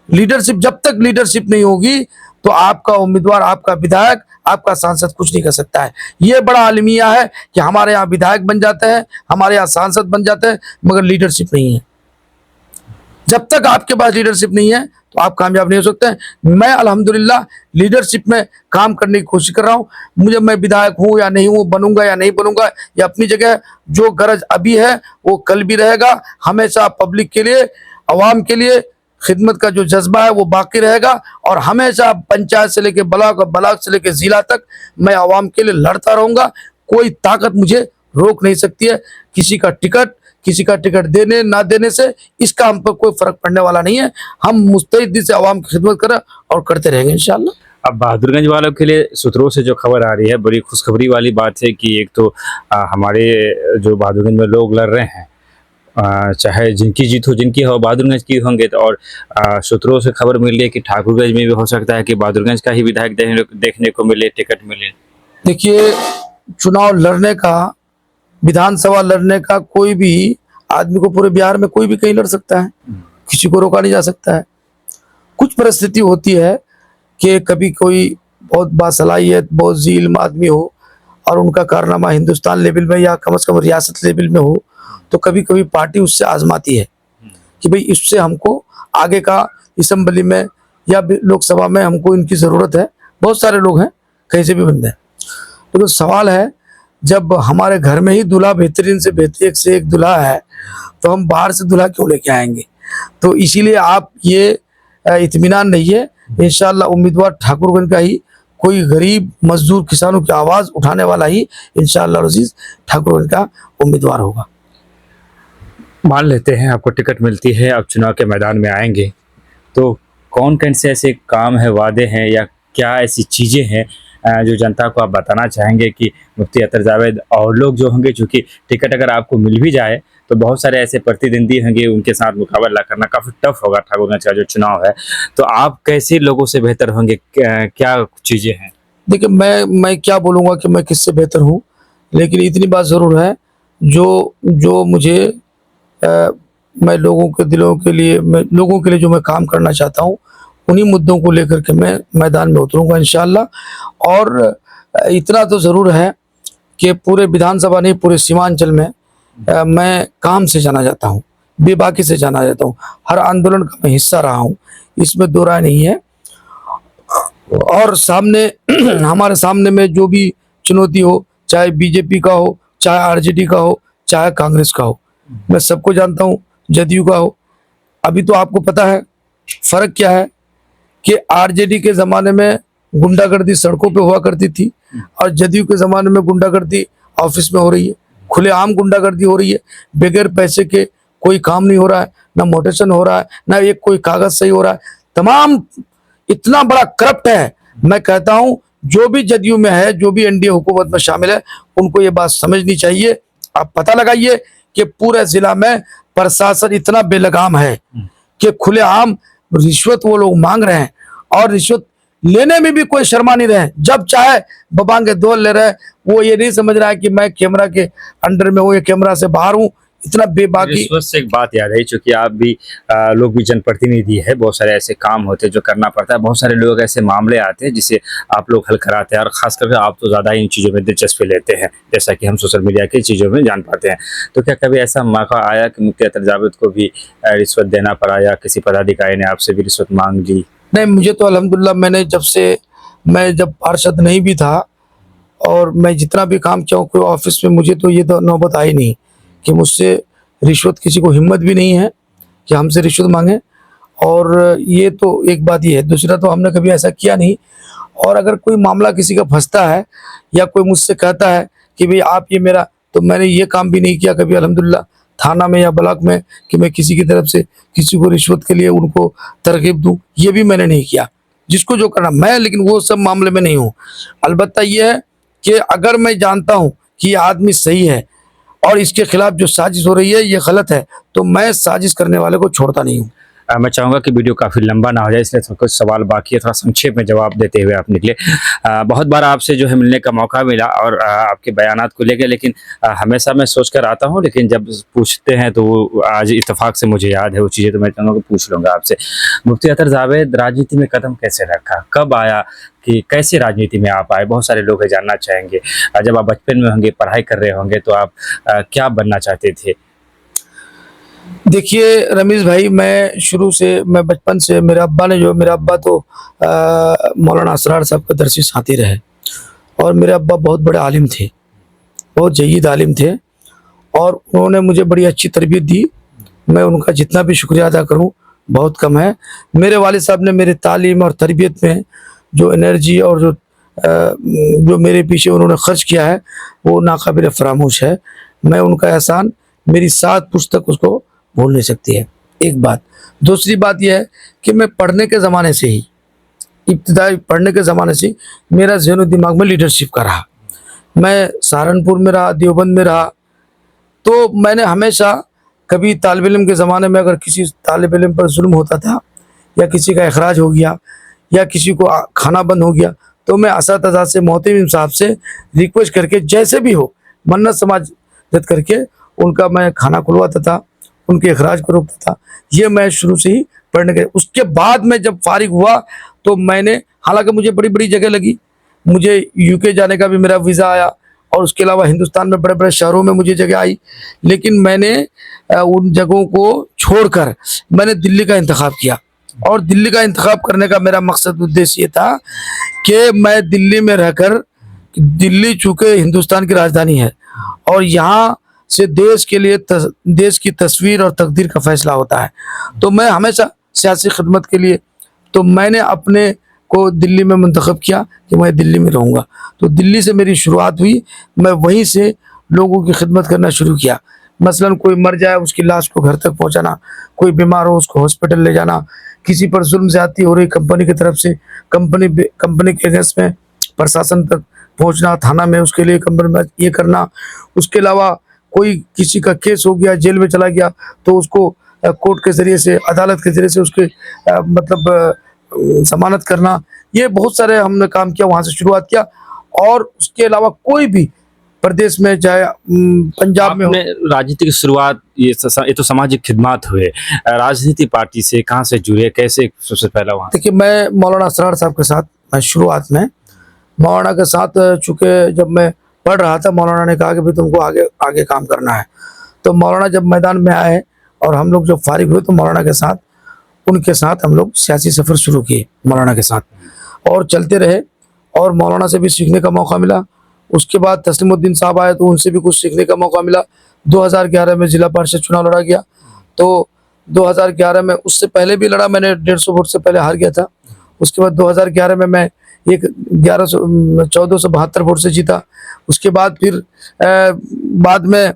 लीडरशिप, जब तक लीडरशिप नहीं होगी तो आपका उम्मीदवार, आपका विधायक, आपका सांसद कुछ नहीं कर सकता है। ये बड़ा आलमिया है कि हमारे यहाँ विधायक बन जाते हैं, हमारे यहाँ सांसद बन जाते हैं, मगर लीडरशिप नहीं है। जब तक आपके पास लीडरशिप नहीं है तो आप कामयाब नहीं हो सकते हैं। मैं अल्हम्दुलिल्लाह लीडरशिप में काम करने की कोशिश कर रहा हूँ। मुझे, मैं विधायक हूँ या नहीं हूँ, बनूंगा या नहीं बनूंगा, ये अपनी जगह, जो गरज अभी है वो कल भी रहेगा। हमेशा पब्लिक के लिए, आवाम के लिए खिदमत का जो जज्बा है वो बाकी रहेगा, और हमेशा पंचायत से लेकर ब्लॉक और ब्लॉक से लेकर ज़िला तक मैं आवाम के लिए लड़ता रहूँगा। कोई ताकत मुझे रोक नहीं सकती है। किसी का टिकट देने ना देने से इसका हम पर कोई फ़र्क पड़ने वाला नहीं है। हम मुस्तैदी से आवाम की खिदमत करें और करते रहेंगे इंशाअल्लाह। अब बहादुरगंज वालों के लिए सूत्रों से जो खबर आ रही है, बड़ी खुशखबरी वाली बात है कि एक तो हमारे जो बहादुरगंज में लोग लड़ रहे हैं, चाहे जिनकी जीत हो, जिनकी हो, बहादुरगंज की होंगे, तो और सूत्रों से खबर मिल रही है कि ठाकुरगंज में भी हो सकता है कि बहादुरगंज का ही विधायक देखने को मिले, टिकट मिले। देखिए, चुनाव लड़ने का, विधानसभा लड़ने का कोई भी आदमी को पूरे बिहार में कोई भी कहीं लड़ सकता है, किसी को रोका नहीं जा सकता है। कुछ परिस्थिति होती है कि कभी कोई बहुत बासलाहियत, बहुत ज़ील्म आदमी हो और उनका कारनामा हिंदुस्तान लेवल में या कम से कम रियासत लेवल में हो, तो कभी कभी पार्टी उससे आजमाती है कि भाई इससे हमको आगे का असम्बली में या लोकसभा में हमको इनकी ज़रूरत है। बहुत सारे लोग हैं, कहीं से भी बंदे हैं। तो सवाल है, जब हमारे घर में ही दूल्हा बेहतरीन से बेहतर एक से एक दूल्हा है, तो हम बाहर से दूल्हा क्यों लेके आएंगे? तो इसीलिए आप ये इत्मीनान रहिए, इंशाअल्लाह उम्मीदवार ठाकुरगंज का ही कोई गरीब मजदूर किसानों की आवाज़ उठाने वाला ही इंशाअल्लाह अज़ीज़ ठाकुरगंज का उम्मीदवार होगा। मान लेते हैं आपको टिकट मिलती है, आप चुनाव के मैदान में आएंगे, तो कौन कौन से ऐसे काम है, वादे हैं, या क्या ऐसी चीज़ें हैं जो जनता को आप बताना चाहेंगे कि मुफ्ती अतर जावेद और लोग जो होंगे, चूँकि टिकट अगर आपको मिल भी जाए तो बहुत सारे ऐसे प्रतिद्वंदी होंगे, उनके साथ मुकाबला करना काफ़ी टफ होगा ठाकुरगंज का जो चुनाव है, तो आप कैसे लोगों से बेहतर होंगे, क्या चीज़ें हैं? देखिए, मैं क्या बोलूँगा कि मैं किससे बेहतर हूँ, लेकिन इतनी बात ज़रूर है, जो मुझे मैं लोगों के दिलों के लिए, मैं लोगों के लिए जो मैं काम करना चाहता हूँ, उन्हीं मुद्दों को लेकर के मैं मैदान में उतरूँगा इंशाअल्लाह। और इतना तो ज़रूर है कि पूरे विधानसभा नहीं, पूरे सीमांचल में मैं काम से जाना जाता हूँ। बेबाकी से जाना रहता हूँ। हर आंदोलन का मैं हिस्सा रहा हूँ, इसमें दो राय नहीं है। और सामने हमारे सामने में जो भी चुनौती हो, चाहे बीजेपी का हो, चाहे आरजेडी का हो, चाहे कांग्रेस का हो, मैं सबको जानता हूँ, जदयू का हो। अभी तो आपको पता है फर्क क्या है कि आरजेडी के ज़माने में गुंडागर्दी सड़कों पे हुआ करती थी और जदयू के ज़माने में गुंडागर्दी ऑफिस में हो रही है, खुलेआम गुंडागर्दी हो रही है। बगैर पैसे के कोई काम नहीं हो रहा है, ना मोटेशन हो रहा है, ना एक कोई कागज सही हो रहा है। तमाम इतना बड़ा करप्ट है। मैं कहता हूं जो भी जदयू में है, जो भी एनडीए हुकूमत में शामिल है, उनको ये बात समझनी चाहिए। आप पता लगाइए कि पूरे जिला में प्रशासन इतना बेलगाम है कि खुलेआम रिश्वत वो लोग मांग रहे हैं और रिश्वत लेने में भी कोई शर्मा नहीं रहे। जब चाहे बबांगे दौड़ ले रहे हैं। वो ये नहीं समझ रहा है कि मैं कैमरा के अंडर में हूँ या कैमरा से बाहर हूँ। इतना बेबाकी। रिश्वत से एक बात याद है, चूंकि आप भी लोग भी जनप्रतिनिधि है, बहुत सारे ऐसे काम होते हैं जो करना पड़ता है, बहुत सारे लोग ऐसे मामले आते हैं जिसे आप लोग हल कराते हैं और खास करके आप तो ज़्यादा इन चीज़ों में दिलचस्पी लेते हैं, जैसा कि हम सोशल मीडिया की चीज़ों में जान पाते हैं। तो क्या कभी ऐसा मौका आया कि मुफ्ती अतर जावेद को भी रिश्वत देना पड़ा या किसी पदाधिकारी ने आपसे भी रिश्वत मांग ली? नहीं, मुझे तो अल्हम्दुलिल्लाह मैं जब पार्षद नहीं भी था और मैं जितना भी काम किया हूँ कोई ऑफिस में, मुझे तो ये तो नौबत आई नहीं कि मुझसे रिश्वत, किसी को हिम्मत भी नहीं है कि हमसे रिश्वत मांगे। और ये तो एक बात ये है। दूसरा तो हमने कभी ऐसा किया नहीं। और अगर कोई मामला किसी का फंसता है या कोई मुझसे कहता है कि भाई आप ये मेरा, तो मैंने ये काम भी नहीं किया कभी अल्हम्दुलिल्लाह थाना में या ब्लॉक में कि मैं किसी की तरफ से किसी को रिश्वत के लिए उनको तरगीब दूं, ये भी मैंने नहीं किया। जिसको जो करना मैं, लेकिन वो सब मामले में नहीं हूँ। अलबत्ता ये है कि अगर मैं जानता हूँ कि ये आदमी सही है और इसके खिलाफ जो साजिश हो रही है ये गलत है, तो मैं साजिश करने वाले को छोड़ता नहीं हूँ। मैं चाहूँगा कि वीडियो काफ़ी लंबा ना हो जाए, इसलिए थोड़ा कुछ सवाल बाकी है, थोड़ा संक्षेप में जवाब देते हुए आप निकले। बहुत बार आपसे जो है मिलने का मौका मिला और आपके बयानात को लेकर, लेकिन हमेशा मैं सोच कर आता हूँ, लेकिन जब पूछते हैं तो वो आज इत्तेफाक से मुझे याद है वो चीज़ें, तो मैं चाहूँगा कि पूछ लूँगा आपसे। मुफ्ती अतर जावेद राजनीति में कदम कैसे रखा, कब आया, कि कैसे राजनीति में आप आए? बहुत सारे लोग है जानना चाहेंगे। जब आप बचपन में होंगे, पढ़ाई कर रहे होंगे, तो आप क्या बनना चाहते थे? देखिए रमीज़ भाई, मैं बचपन से मेरे अब्बा तो मौलाना असरार साहब के दरसी साथी रहे और मेरे अब्बा बहुत बड़े आलिम थे, बहुत जय्यद आलिम थे और उन्होंने मुझे बड़ी अच्छी तरबियत दी। मैं उनका जितना भी शुक्रिया अदा करूं बहुत कम है। मेरे वालिद साहब ने मेरे तालीम और तरबियत में जो एनर्जी और जो मेरे पीछे उन्होंने खर्च किया है वो नाकाबिल फरामोश है। मैं उनका एहसान मेरी 7 पुस्तक उसको भूल नहीं सकती है, एक बात। दूसरी बात यह है कि मैं पढ़ने के ज़माने से ही, इब्तिदाई पढ़ने के ज़माने से मेरा ज़हन दिमाग में लीडरशिप का रहा। मैं सहारनपुर में रहा, देवबंद में रहा, तो मैंने हमेशा कभी तालिब इल्म के ज़माने में अगर किसी तालिब इल्म पर जुल्म होता था या किसी का अखराज हो गया या किसी को खाना बंद हो गया, तो मैं असातिज़ा से, मोहतमिम साहब से रिक्वेस्ट करके जैसे भी हो मन्नत समाजत करके उनका मैं खाना खुलवाता था, उनके अखराज को रोकता था। ये मैं शुरू से ही पढ़ने के। उसके बाद में जब फारिग हुआ तो मैंने, हालांकि मुझे बड़ी बड़ी जगह लगी, मुझे यूके जाने का भी मेरा वीज़ा आया और उसके अलावा हिंदुस्तान में बड़े बड़े शहरों में मुझे जगह आई, लेकिन मैंने उन जगहों को छोड़कर मैंने दिल्ली का इंतखाब किया। और दिल्ली का इंतखाब करने का मेरा मकसद उद्देश्य ये था कि मैं दिल्ली में रहकर, दिल्ली चूँकि हिंदुस्तान की राजधानी है और यहाँ से देश के लिए देश की तस्वीर और तकदीर का फैसला होता है, तो मैं हमेशा सियासी खिदमत के लिए, तो मैंने अपने को दिल्ली में मुंतखब किया कि मैं दिल्ली में रहूँगा। तो दिल्ली से मेरी शुरुआत हुई, मैं वहीं से लोगों की खिदमत करना शुरू किया। मसलन कोई मर जाए उसकी लाश को घर तक पहुँचाना, कोई बीमार हो उसको हॉस्पिटल ले जाना, किसी पर जुल्म ज़्यादती हो रही कंपनी की तरफ से, कंपनी के अगेंस्ट में प्रशासन तक पहुँचना, थाना में उसके लिए कंपनी में ये करना। उसके अलावा कोई किसी का केस हो गया, जेल में चला गया, तो उसको कोर्ट के ज़रिए से, अदालत के ज़रिए से उसके ज़मानत करना। ये बहुत सारे हमने काम किया, वहाँ से शुरुआत किया। और उसके अलावा कोई भी प्रदेश में, चाहे पंजाब में हो। राजनीति की शुरुआत, ये तो सामाजिक खिदमत हुए, राजनीति पार्टी से कहाँ से जुड़े, कैसे सबसे पहला वहाँ? देखिए, मैं मौलाना असरार साहब के साथ, मैं शुरुआत में मौलाना के साथ, चूँकि जब मैं पढ़ रहा था, मौलाना ने कहा कि भाई तुमको आगे आगे काम करना है। तो मौलाना जब मैदान में आए और हम लोग जब फारिग हुए तो मौलाना के साथ, उनके साथ हम लोग सियासी सफ़र शुरू किए मौलाना के साथ, और चलते रहे। और मौलाना से भी सीखने का मौका मिला। उसके बाद तस्लीमुद्दीन साहब आए तो उनसे भी कुछ सीखने का मौका मिला। 2011 में ज़िला परिषद चुनाव लड़ा गया, तो 2011 में, उससे पहले भी लड़ा मैंने, 150 वोट से पहले हार गया था। उसके बाद 2011 में मैं एक 1472 वोट से जीता। उसके बाद फिर बाद में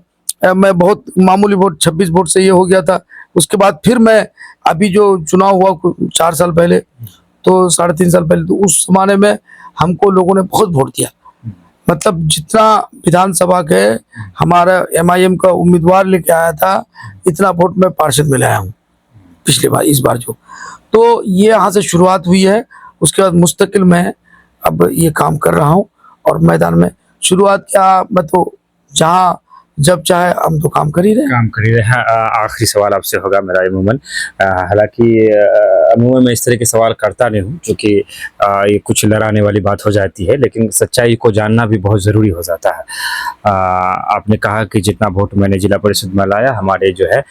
मैं बहुत मामूली वोट 26 वोट से ये हो गया था। उसके बाद फिर मैं अभी जो चुनाव हुआ 4 साल पहले, तो 3.5 साल पहले, तो उस ज़माने में हमको लोगों ने बहुत वोट दिया। मतलब जितना विधानसभा के हमारा MIM का उम्मीदवार लेके आया था, इतना वोट मैं पार्षद में लाया हूँ पिछले बार, इस बार जो। तो ये यहाँ से शुरुआत हुई है। उसके बाद मुस्तकिल मैं अब ये काम कर रहा हूँ, और मैदान में शुरुआत क्या, मैं तो जहाँ जब चाहे हम तो काम कर ही रहे हैं। काम कर ही रहे हैं। आखिरी सवाल आपसे होगा मेरा अमूमन, हालांकि अमूमन मैं इस तरह के सवाल करता नहीं हूँ, क्योंकि ये कुछ लड़ाने वाली बात हो जाती है, लेकिन सच्चाई को जानना भी बहुत ज़रूरी हो जाता है। आपने कहा कि जितना वोट मैंने जिला परिषद में लाया, हमारे जो है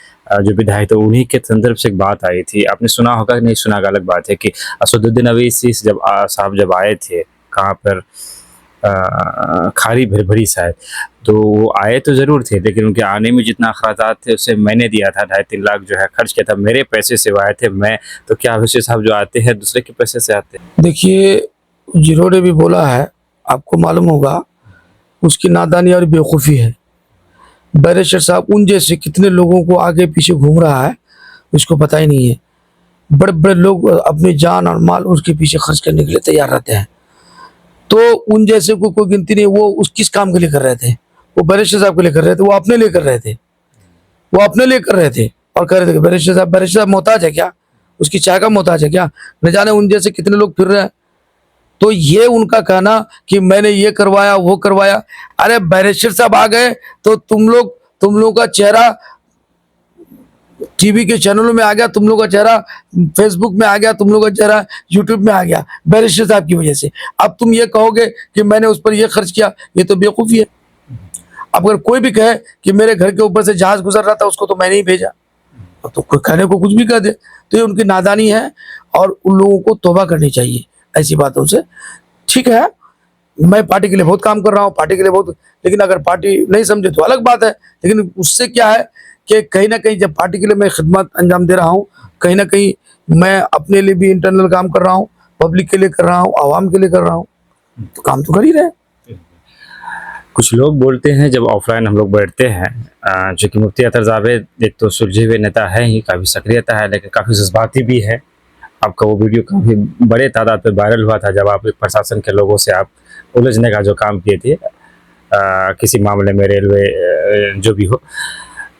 जो विधायक थे उन्हीं के संदर्भ से एक बात आई थी, आपने सुना होगा कि नहीं सुना होगा अलग बात है, कि असदुद्दीन अवैसी जब साहब जब आए थे, कहाँ पर खारी भरभरी शायद, तो वो आए तो ज़रूर थे, लेकिन उनके आने में जितना अखराजात थे उससे मैंने दिया था 2.5-3 लाख जो है खर्च किया था, मेरे पैसे से वो आए थे। मैं तो क्या अवैसी साहब जो आते हैं दूसरे के पैसे से आते हैं? देखिए, जिन्होंने भी बोला है, आपको मालूम होगा, उसकी नादानी और बेवकूफ़ी है। बैरिस्टर साहब उन जैसे कितने लोगों को आगे पीछे घूम रहा है, उसको पता ही नहीं है। बड़े बड़े लोग अपनी जान और माल उसके पीछे खर्च करने के लिए तैयार रहते हैं, तो उन जैसे को कोई गिनती नहीं। वो उस किस काम के लिए कर रहे थे? वो बैरिस्टर साहब के लिए कर रहे थे, वो अपने लिए कर रहे थे, वो अपने लिए कर रहे थे। और कह रहे थे कि बैरिस्टर साहब मोहताज है क्या? उसकी चाय का मोहताज है क्या? न जाने उन जैसे कितने लोग फिर रहे हैं। तो ये उनका कहना कि मैंने ये करवाया वो करवाया, अरे बैरिस्टर साहब आ गए तो तुम लोग का चेहरा टीवी के चैनलों में आ गया, तुम लोग का चेहरा फेसबुक में आ गया, तुम लोग का चेहरा यूट्यूब में आ गया बैरिस्टर साहब की वजह से। अब तुम ये कहोगे कि मैंने उस पर ये खर्च किया, ये तो बेवकूफ़ी है। अब अगर कोई भी कहे कि मेरे घर के ऊपर से जहाज गुजर रहा था, उसको तो मैंने ही भेजा, अब तो कोई कहने को कुछ भी कह दे, तो ये उनकी नादानी है। और उन लोगों को तौबा करनी चाहिए ऐसी बातों से। ठीक है, मैं पार्टी के लिए बहुत काम कर रहा हूँ, पार्टी के लिए बहुत, लेकिन अगर पार्टी नहीं समझे तो अलग बात है। लेकिन उससे क्या है कि कहीं ना कहीं जब पार्टी के लिए मैं खिदमत अंजाम दे रहा हूँ, कहीं ना कहीं मैं अपने लिए भी इंटरनल काम कर रहा हूँ, पब्लिक के लिए कर रहा हूँ, आवाम के लिए कर रहा हूँ, तो काम तो कर ही रहे। कुछ लोग बोलते हैं जब ऑफलाइन हम लोग बैठते हैं, जो कि मुफ्ती अतर जावेद एक तो सुलझे हुए नेता है ही, काफ़ी सक्रियता है, लेकिन काफ़ी जज्बाती भी है। आपका वो वीडियो काफ़ी बड़े तादाद पे वायरल हुआ था, जब आप एक प्रशासन के लोगों से आप उलझने का जो काम किए थे, किसी मामले में, रेलवे जो भी हो।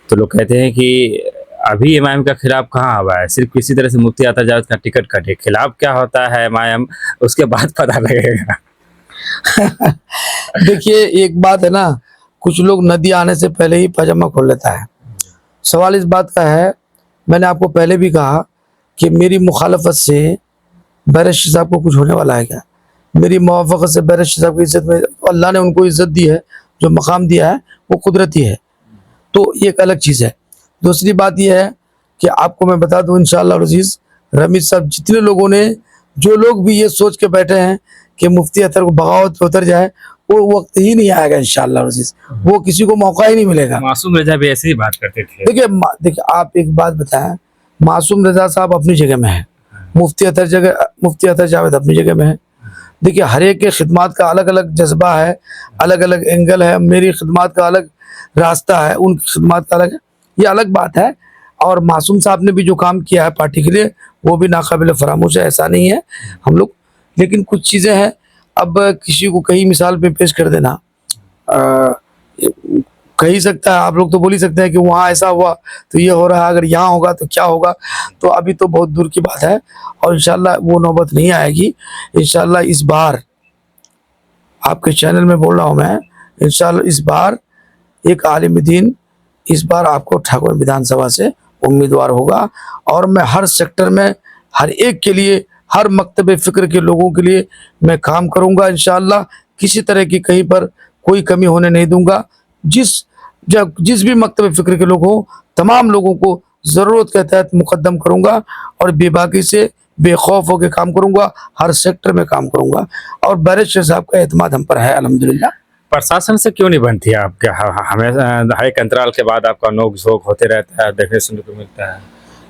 तो लोग कहते हैं कि अभी MIM का खिलाफ कहाँ हुआ है, सिर्फ किसी तरह से मुफ्ती अतर जावेद का टिकट कटे, खिलाफ क्या होता है MIM उसके बाद पता लगेगा। देखिए, एक बात है ना, कुछ लोग नदी आने से पहले ही पजामा खोल लेता है। सवाल इस बात का है, मैंने आपको पहले भी कहा कि मेरी मुखालफत से बैरिस्टर साहब को कुछ होने वाला है क्या? मेरी मुवाफ़क़त से बैरिस्टर साहब की इज़्ज़त में, अल्लाह ने उनको इज़्ज़त दी है, जो मकाम दिया है वो कुदरती है, तो ये एक अलग चीज़ है। दूसरी बात यह है कि आपको मैं बता दूं, इंशाअल्लाह अज़ीज़, रमीज़ साहब, जितने लोगों ने, जो लोग भी ये सोच के बैठे हैं कि मुफ्ती अतर को बगावत पे उतर जाए, वो वक्त ही नहीं आएगा इंशाअल्लाह अज़ीज़, वो किसी को मौका ही नहीं मिलेगा। मासूम रजा भी ऐसे ही बात करते थे। देखिए आप एक बात बताएं, मासूम रजा साहब अपनी जगह में है, मुफ्ती अतर जावेद अपनी जगह में है। देखिए, हर एक के खिदमत का अलग अलग जज्बा है, अलग अलग एंगल है। मेरी खिदमत का अलग रास्ता है, उनकी खिदमत का अलग है, ये अलग बात है। और मासूम साहब ने भी जो काम किया है पार्टी के लिए, वो भी नाकाबिल फरामोश है, ऐसा नहीं है हम लोग। लेकिन कुछ चीज़ें हैं, अब किसी को कहीं मिसाल पे पेश कर देना, कह ही सकता है, आप लोग तो बोल ही सकते हैं कि वहाँ ऐसा हुआ तो ये हो रहा है, अगर यहाँ होगा तो क्या होगा, तो अभी तो बहुत दूर की बात है, और इंशाल्लाह वो नौबत नहीं आएगी। इंशाल्लाह इस बार, आपके चैनल में बोल रहा हूँ मैं, इंशाल्लाह इस बार एक आलिम दीन इस बार आपको ठाकुर विधानसभा से उम्मीदवार होगा। और मैं हर सेक्टर में, हर एक के लिए, हर मकतब फ़िक्र के लोगों के लिए मैं काम करूँगा इंशाअल्लाह। किसी तरह की कहीं पर कोई कमी होने नहीं दूँगा। जिस भी मकतब फ़िक्र के लोग हों, तमाम लोगों को ज़रूरत के तहत मुकदम करूँगा और बेबाकी से बेखौफ होकर काम करूँगा, हर सेक्टर में काम करूँगा और बैरिस्टर साहब का एतमाद हम पर है अल्हम्दुलिल्लाह। प्रशासन से क्यों नहीं बनती है आपके? हमेशा हर एक अंतराल के बाद आपका नोक झोंक होते रहता है, देखने सुनने को मिलता है।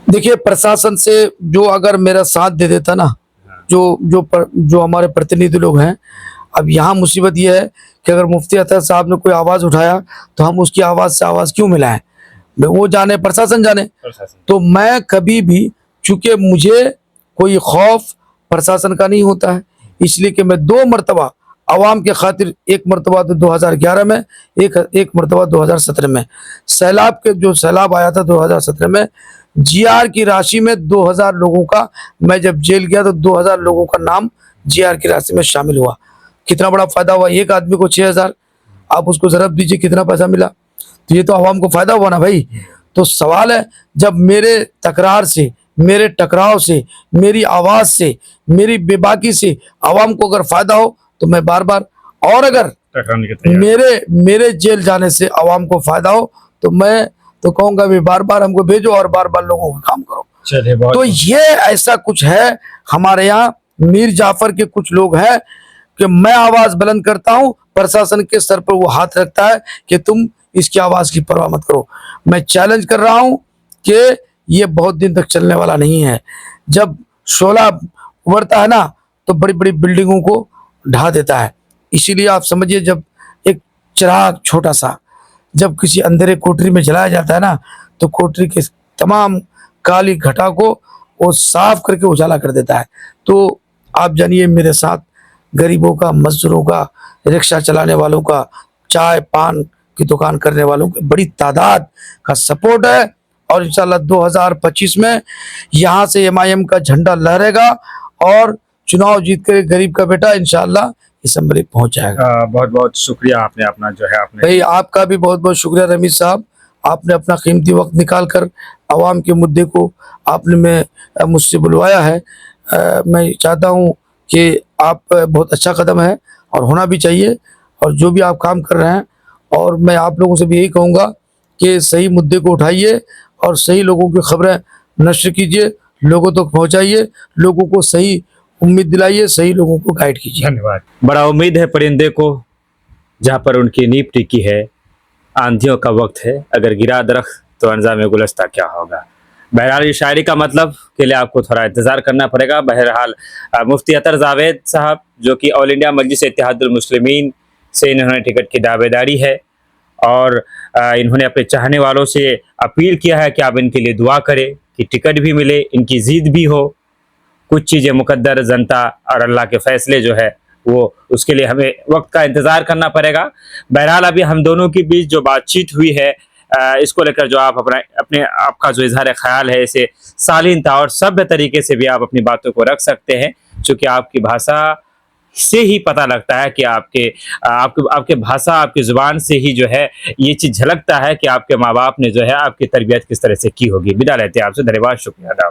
देखिए, प्रशासन से जो अगर मेरा साथ दे देता ना, जो हमारे प्रतिनिधि लोग हैं, अब यहाँ मुसीबत ये है कि अगर मुफ्ती अतर साहब ने कोई आवाज़ उठाया तो हम उसकी आवाज़ से आवाज़ क्यों मिलाएं? वो जाने, प्रशासन जाने। तो मैं कभी भी, चूंकि मुझे कोई खौफ प्रशासन का नहीं होता है, इसलिए कि मैं 2 मरतबा आवाम के खातिर, एक मरतबा तो 2011 में, एक मरतबा 2017 में, जो सैलाब आया था 2017 में, जीआर की राशि में 2000 लोगों का, मैं जब जेल गया तो 2000 लोगों का नाम जीआर की राशि में शामिल हुआ। कितना बड़ा फायदा हुआ, एक आदमी को 6000, आप उसको ज़रब दीजिए कितना पैसा मिला, तो ये तो आवाम को फायदा हुआ ना भाई। तो सवाल है, जब मेरे तकरार से, मेरे टकराव से, मेरी आवाज़ से, मेरी बेबाकी से आवाम को अगर फायदा हो तो मैं बार बार, और अगर मेरे जेल जाने से आवाम को फायदा हो तो मैं तो कहूँगा भी बार बार हमको भेजो और बार बार लोगों का काम करो। चलिए, तो ये ऐसा कुछ है हमारे यहाँ, मीर जाफर के कुछ लोग हैं कि मैं आवाज़ बुलंद करता हूँ, प्रशासन के सर पर वो हाथ रखता है कि तुम इसकी आवाज़ की परवाह मत करो। मैं चैलेंज कर रहा हूँ कि ये बहुत दिन तक चलने वाला नहीं है। जब शोला उभरता है ना तो बड़ी बड़ी बिल्डिंगों को ढा देता है। इसीलिए आप समझिए, जब एक चिराग छोटा सा जब किसी अंधेरे कोठरी में जलाया जाता है ना, तो कोठरी के तमाम काली घटा को वो साफ करके उजाला कर देता है। तो आप जानिए, मेरे साथ गरीबों का, मजदूरों का, रिक्शा चलाने वालों का, चाय पान की दुकान करने वालों की बड़ी तादाद का सपोर्ट है और इंशाल्लाह 2025 में यहाँ से एमआईएम का झंडा लहरेगा और चुनाव जीत कर गरीब का बेटा इंशाल्लाह असम्बली पहुंच जाएगा। बहुत बहुत शुक्रिया, आपने अपना जो है आपने भाई, आपका भी बहुत बहुत शुक्रिया रमीज साहब, आपने अपना कीमती वक्त निकाल कर आवाम के मुद्दे को आपने मुझसे बुलवाया है। मैं चाहता हूँ कि आप बहुत अच्छा कदम है और होना भी चाहिए, और जो भी आप काम कर रहे हैं, और मैं आप लोगों से भी यही कहूँगा कि सही मुद्दे को उठाइए और सही लोगों की खबरें नश्र कीजिए, लोगों तक पहुँचाइए, लोगों को सही उम्मीद दिलाइए, सही लोगों को गाइड कीजिए। धन्यवाद। बड़ा उम्मीद है परिंदे को जहाँ पर उनकी नींव टिकी है। आंधियों का वक्त है, अगर गिरा दरख्त तो अंजाम गुलस्ता क्या होगा। बहरहाल ये शायरी का मतलब के लिए आपको थोड़ा इंतज़ार करना पड़ेगा। बहरहाल मुफ्ती अतर जावेद साहब, जो कि ऑल इंडिया मजलिस इत्तेहादुल मुस्लिमीन से इन्होंने टिकट की दावेदारी है और इन्होंने अपने चाहने वालों से अपील किया है कि आप इनके लिए दुआ करें कि टिकट भी मिले, इनकी जीत भी हो। कुछ चीज़ें मुकद्दर, जनता और अल्लाह के फैसले जो है वो, उसके लिए हमें वक्त का इंतज़ार करना पड़ेगा। बहरहाल अभी हम दोनों के बीच जो बातचीत हुई है, इसको लेकर जो आप अपने आपका जो इजहार ख्याल है, इसे शालीनता और सभ्य तरीके से भी आप अपनी बातों को रख सकते हैं, क्योंकि आपकी भाषा से ही पता लगता है कि आपके भाषा, आपकी ज़ुबान से ही जो है ये चीज़ झलकता है कि आपके माँ बाप ने जो है आपकी तरबियत किस तरह से की होगी। विदा लेते हैं आपसे, धन्यवाद, शुक्रिया।